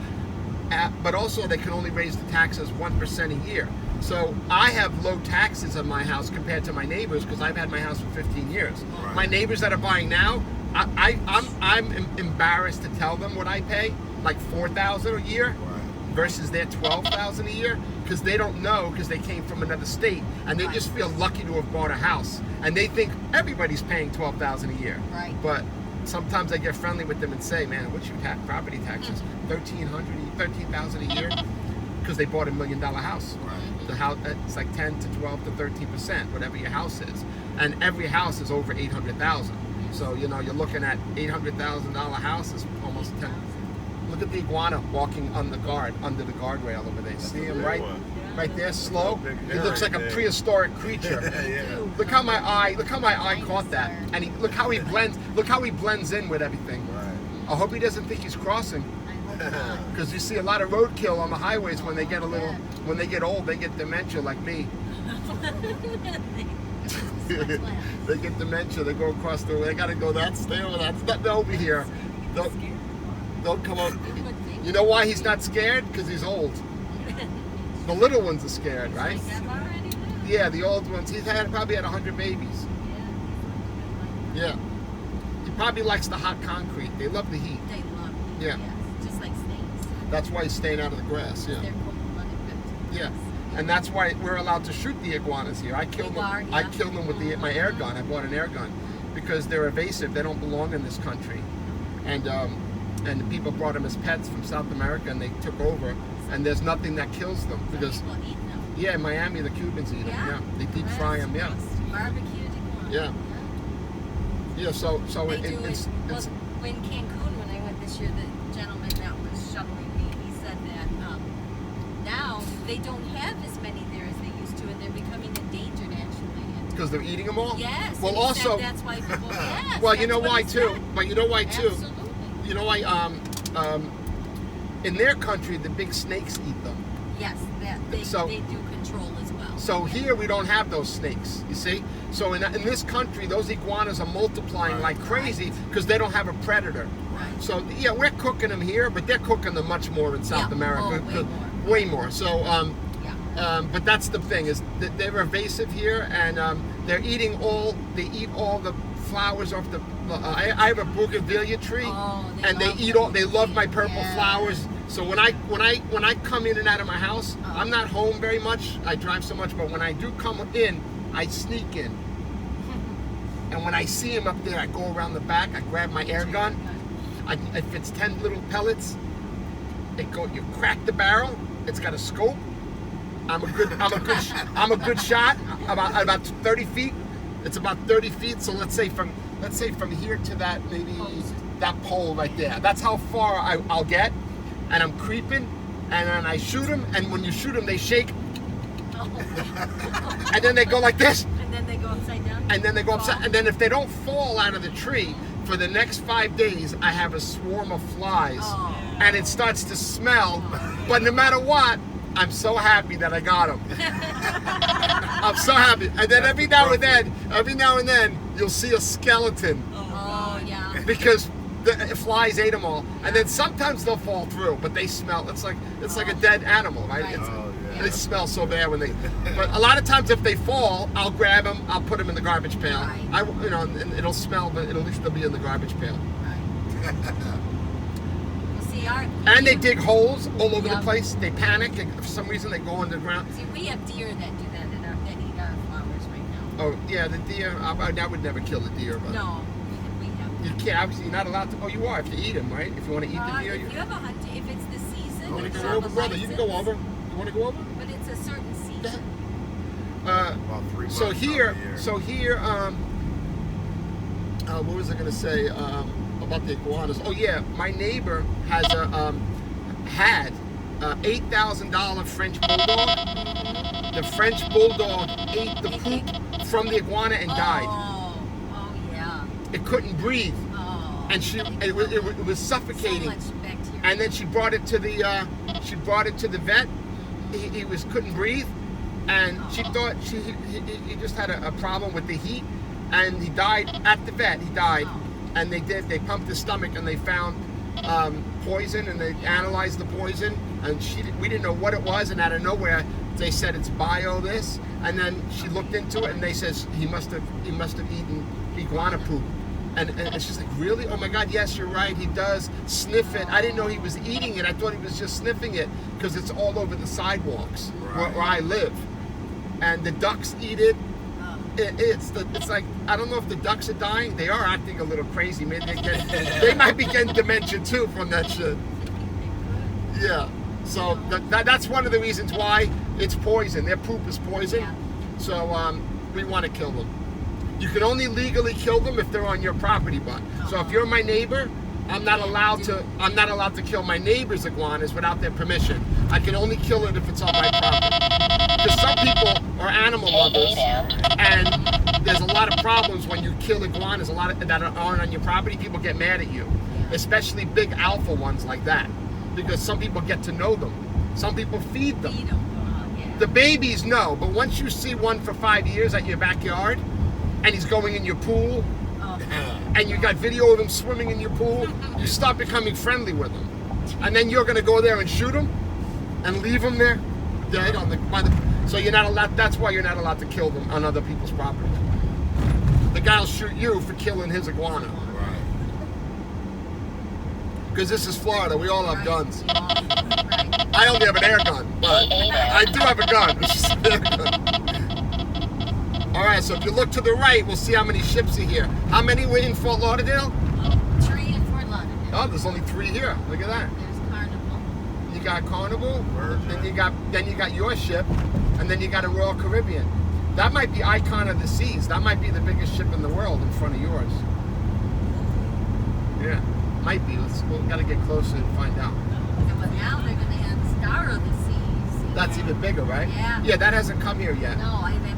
But also, they can only raise the taxes 1% a year. So I have low taxes on my house compared to my neighbors because I've had my house for 15 years. Right. My neighbors that are buying now, I'm embarrassed to tell them what I pay, like $4,000 a year Right. versus their $12,000 a year, because they don't know because they came from another state and they just feel lucky to have bought a house and they think everybody's paying $12,000 a year. Right. But sometimes I get friendly with them and say, man, what's your property taxes? $13,000 a year, because they bought $1 million house. Right. The house, it's like 10 to 12 to 13%, whatever your house is, and every house is over 800,000. So you're looking at $800,000 house is almost 10. Look at the iguana walking under the guardrail over there. See him right there, slow. He looks like a prehistoric creature. Yeah. Look how my eye caught that, and look how he blends in with everything. Right. I hope he doesn't think he's crossing, I hope not. because you see a lot of roadkill on the highways when they get when they get old, they get dementia like me. They get dementia. They go across the way. They gotta go stay over that. They'll be here. They'll come up. You know why he's not scared? Because he's old. The little ones are scared, right? Yeah, the old ones. He's probably had 100 babies. Yeah. He probably likes the hot concrete. They love the heat. They love it. Yeah. Yes. Just like snakes. That's why he's staying out of the grass. Yeah. They're cold-blooded reptiles. Yeah. And that's why we're allowed to shoot the iguanas here. I killed them. I killed them with my air gun. I bought an air gun because they're evasive. They don't belong in this country. And the people brought them as pets from South America, and they took over. And there's nothing that kills them because People eat them. yeah, in Miami the Cubans eat them. Yeah, they deep fry them. Yeah, Barbecued iguana. Yeah. yeah. So They it's do it. Well, in Cancun, when I went this year, the gentleman that was shuttling me, he said that now they don't have as many there as they used to, and they're becoming endangered actually. Because they're eating them all? Yes. Well, and he also, said that's why people. Yes. well, you know that's what why he too. said. But you know why too. Absolutely. You know why? In their country, the big snakes eat them. Yes, that they do control as well. So here we don't have those snakes, you see? So in this country, those iguanas are multiplying like crazy because they don't have a predator. Right. So yeah, we're cooking them here, but they're cooking them much more in South Yeah. America. Oh, way more. So, Yeah. but that's the thing is that they're invasive here, and they eat all the flowers off the. I have a bougainvillea tree, Oh, and they love eat them. They love my purple Yeah. flowers. So when I come in and out of my house, Oh. I'm not home very much. I drive so much, but when I do come in, I sneak in. And when I see him up there, I go around the back. I grab my air gun. If it's 10 little pellets, you crack the barrel. It's got a scope. I'm a good shot. About 30 feet. It's about 30 feet. So let's say from here to that that pole right there. That's how far I'll get. And I'm creeping, and then I shoot them. And when you shoot them, they shake, and then they go like this. And then they go upside down. And then they go upside. And then if they don't fall out of the tree for the next 5 days, I have a swarm of flies, Oh. and it starts to smell. But no matter what, I'm so happy that I got them. I'm so happy. And then every now and then, you'll see a skeleton Oh yeah. because the flies ate them all. And then sometimes they'll fall through, but they smell. It's like a dead animal, right? Right. It's- Oh, yeah. They smell so bad when they. But a lot of times, if they fall, I'll grab them. I'll put them in the garbage pail. Right. And it'll smell, but at least they'll be in the garbage pail. Right. Well, see, And they dig holes all over Yep. the place. They panic, and for some reason they go underground. See, we have deer that do that that eat our flowers right now. Oh yeah, the deer. I would never kill a deer, but No, we have. you can't. Obviously, you're not allowed to. Oh, you are if you eat them, right? If you want to eat the deer, If you have a hunt, if it's the season, you want if to you go have over, a brother. You can go license, over. You want to go over? But it's a certain season. About 3 months. So out here, of the year. what was I gonna say about the iguanas? Oh yeah, my neighbor has had $8,000 French bulldog. The French bulldog ate the poop from the iguana and died. Oh yeah. It couldn't breathe, Oh. and it was so suffocating. much bacteria. And then she brought it to the vet. He couldn't breathe, and she thought he just had a problem with the heat, and he died at the vet. He died, and they pumped his stomach, and they found poison, and they analyzed the poison, and we didn't know what it was, and out of nowhere they said it's bio this, and then she looked into it, and they says he must have eaten iguana poop. And she's like, really? Oh my God, yes, you're right. He does sniff it. I didn't know he was eating it. I thought he was just sniffing it because it's all over the sidewalks where I live. And the ducks eat it. It's like, I don't know if the ducks are dying. They are acting a little crazy. Maybe they might be getting dementia too from that shit. Yeah. So that's one of the reasons why it's poison. Their poop is poison. Yeah. So we want to kill them. You can only legally kill them if they're on your property, but so if you're my neighbor, I'm not allowed to kill my neighbor's iguanas without their permission. I can only kill it if it's on my property. Because some people are animal lovers, and there's a lot of problems when you kill iguanas. A lot of that aren't on your property. People get mad at you, especially big alpha ones like that, because some people get to know them. Some people feed them. Feed 'em. Yeah. The babies, no, but once you see one for 5 years at your backyard, and he's going in your pool, Oh. and you got video of him swimming in your pool, you start becoming friendly with him. And then you're gonna go there and shoot him and leave him there dead so you're not allowed. That's why you're not allowed to kill them on other people's property. The guy'll shoot you for killing his iguana. Right. Because this is Florida, we all have Right. guns. Right. I only have an air gun, but I do have a gun. It's just an air gun. All right, so if you look to the right, we'll see how many ships are here. How many were in Fort Lauderdale? Tree in Fort Lauderdale. Oh, there's only 3 here. Look at that. There's Carnival. You got Carnival, Virgin. then you got your ship, and then you got a Royal Caribbean. That might be Icon of the Seas. That might be the biggest ship in the world in front of yours. Yeah. Might be. We gotta get closer and find out. But now they're going to have Star of the Seas. That's even bigger, right? Yeah. Yeah, that hasn't come here yet. No, I think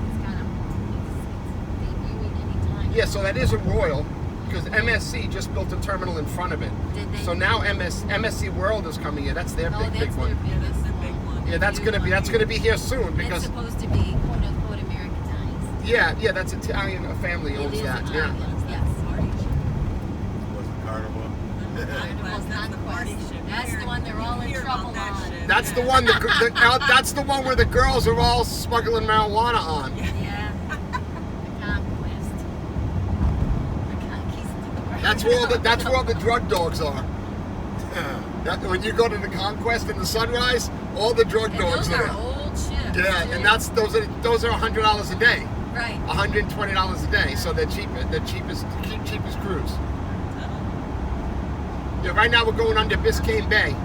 it's kind of, it's debuting anytime. Yeah, so that isn't Royal, because MSC just built a terminal in front of it. Did they? So now MSC World is coming here. That's their Oh, big that's one. their biggest That's the big one. Yeah, that's gonna be here soon It's because supposed to be quote unquote Americanized. yeah, that's Italian. A family It owns is that. Italian, yes. Was it Carnival? Carnival's That's the party Conquest. ship. That's the one they're all in Hear trouble about that on. ship. That's the one. That's the one where the girls are all smuggling marijuana on. Yeah. The Conquest. The Conquistador. That's where all the drug dogs are. When you go to the Conquest in the sunrise, all the drug And dogs those are are there. old ships. Yeah, too. and those are $100 a day, right. $120 a day. So they're cheapest cruise. Yeah, right now we're going under Biscayne Bay,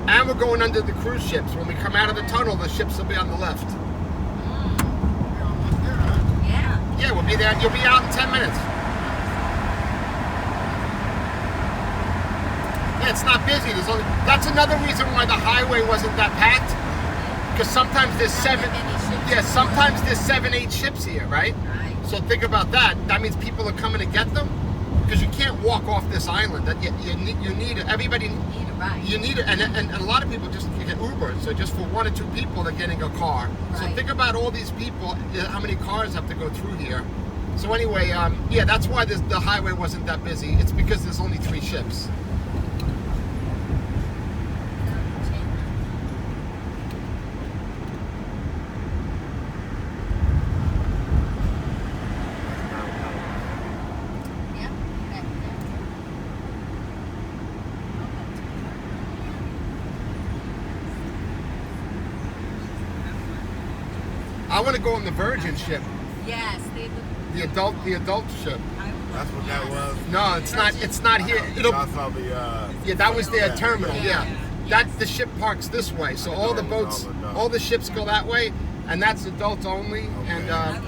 and we're going under the cruise ships. When we come out of the tunnel, the ships will be on the left. Yeah. Yeah, we'll be there. You'll be out in 10 minutes. Yeah, it's not busy. That's another reason why the highway wasn't that packed. Because sometimes there's sometimes there's 7-8 ships here, right? Right. So think about that. That means people are coming to get them. Because you can't walk off this island. That you need everybody. Need a ride. You need it, and a lot of people just get Uber. So just for 1 or 2 people, they're getting a car. So Right. think about all these people. How many cars have to go through here? So anyway, yeah, that's why the highway wasn't that busy. It's because there's only 3 ships. Yeah. Back there. I want to go on the Virgin ship, Yes, they look. the adult ship. That's what that was. No, it's not. It's not here. I saw the. Yeah, that was their terminal. Yeah. That the ship parks this way, so all the boats, all the ships go that way, and that's adults only. And Yeah.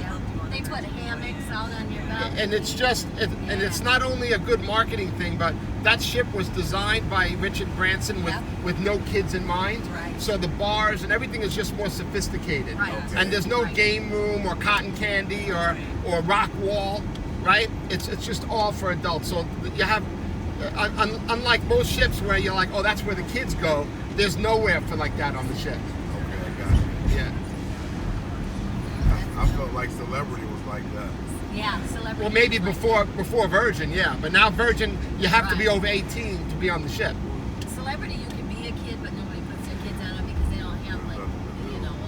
They put hammocks out on your balcony. and it's just, and it's not only a good marketing thing, but that ship was designed by Richard Branson with no kids in mind. Right. So the bars and everything is just more sophisticated. Right. And there's no game room or cotton candy or rock wall, right? It's just all for adults. So you have, unlike most ships where you're like, oh, that's where the kids go. There's nowhere for like that on the ship. Okay, I got you. Yeah. I felt like Celebrity was like that. Yeah, celebrity. Well, maybe before Virgin, yeah. But now Virgin, you have to be Right. over 18 to be on the ship. Celebrity, you can be a kid, but nobody puts their kids on them because they don't have like,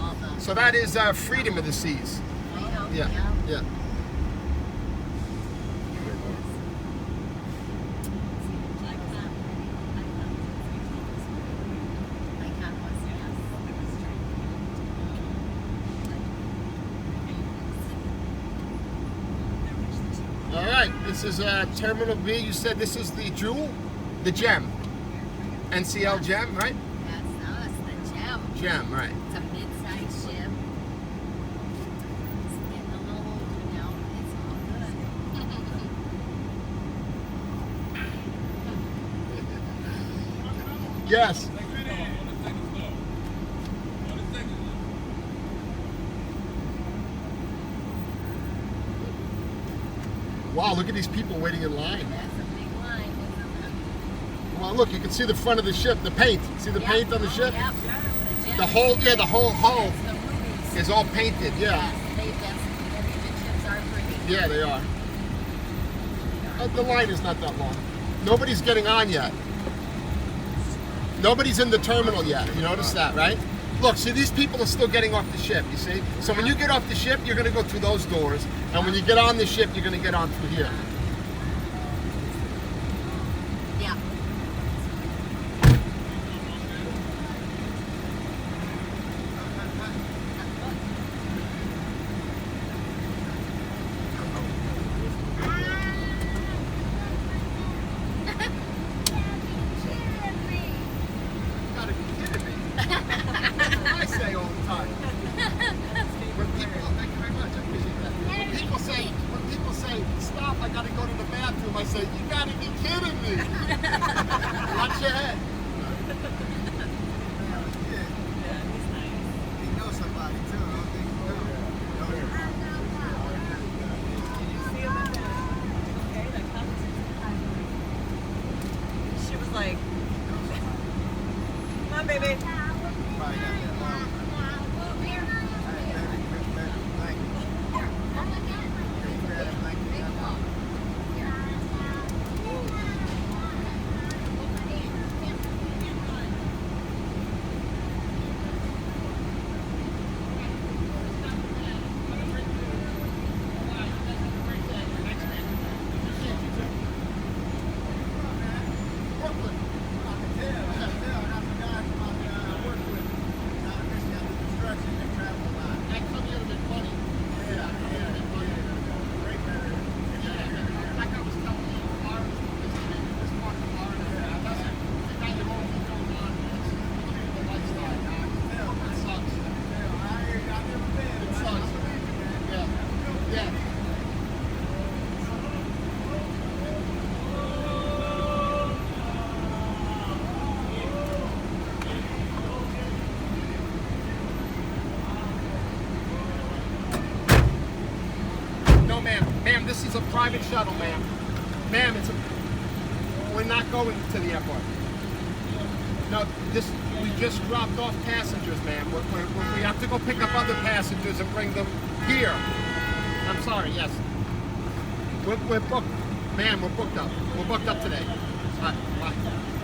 all the. So that is Freedom of the Seas. Yeah, yeah. All right, this is Terminal B. You said this is the Jewel, the Gem, NCL Gem, right? That's us, the Gem. Gem, right? It's a mid-sized ship. It's getting a little older now, but it's all good. Yes. Wow, look at these people waiting in line. That's a big line, isn't Well, look, you can see the front of the ship, the paint. See the it? paint on the ship? Yep. The whole hull That's the rubies. is all painted, yeah. Yes, the ships are pretty. Yeah, they are. The line is not that long. Nobody's getting on yet. Nobody's in the terminal yet. You notice that, right? Look, see, these people are still getting off the ship, you see? So when you get off the ship, you're going to go through those doors. And when you get on the ship, you're going to get on through here. Yeah. Gotta be kidding me. I say all the time. When people, thank you very much, I appreciate that. When people say, stop, I gotta on, baby. Ma'am, this is a private shuttle, ma'am. Ma'am, we're not going to the airport. No, we just dropped off passengers, ma'am. We have to go pick up other passengers and bring them here. I'm sorry, yes. We're booked. Ma'am, we're booked up. We're booked up today. All right, bye.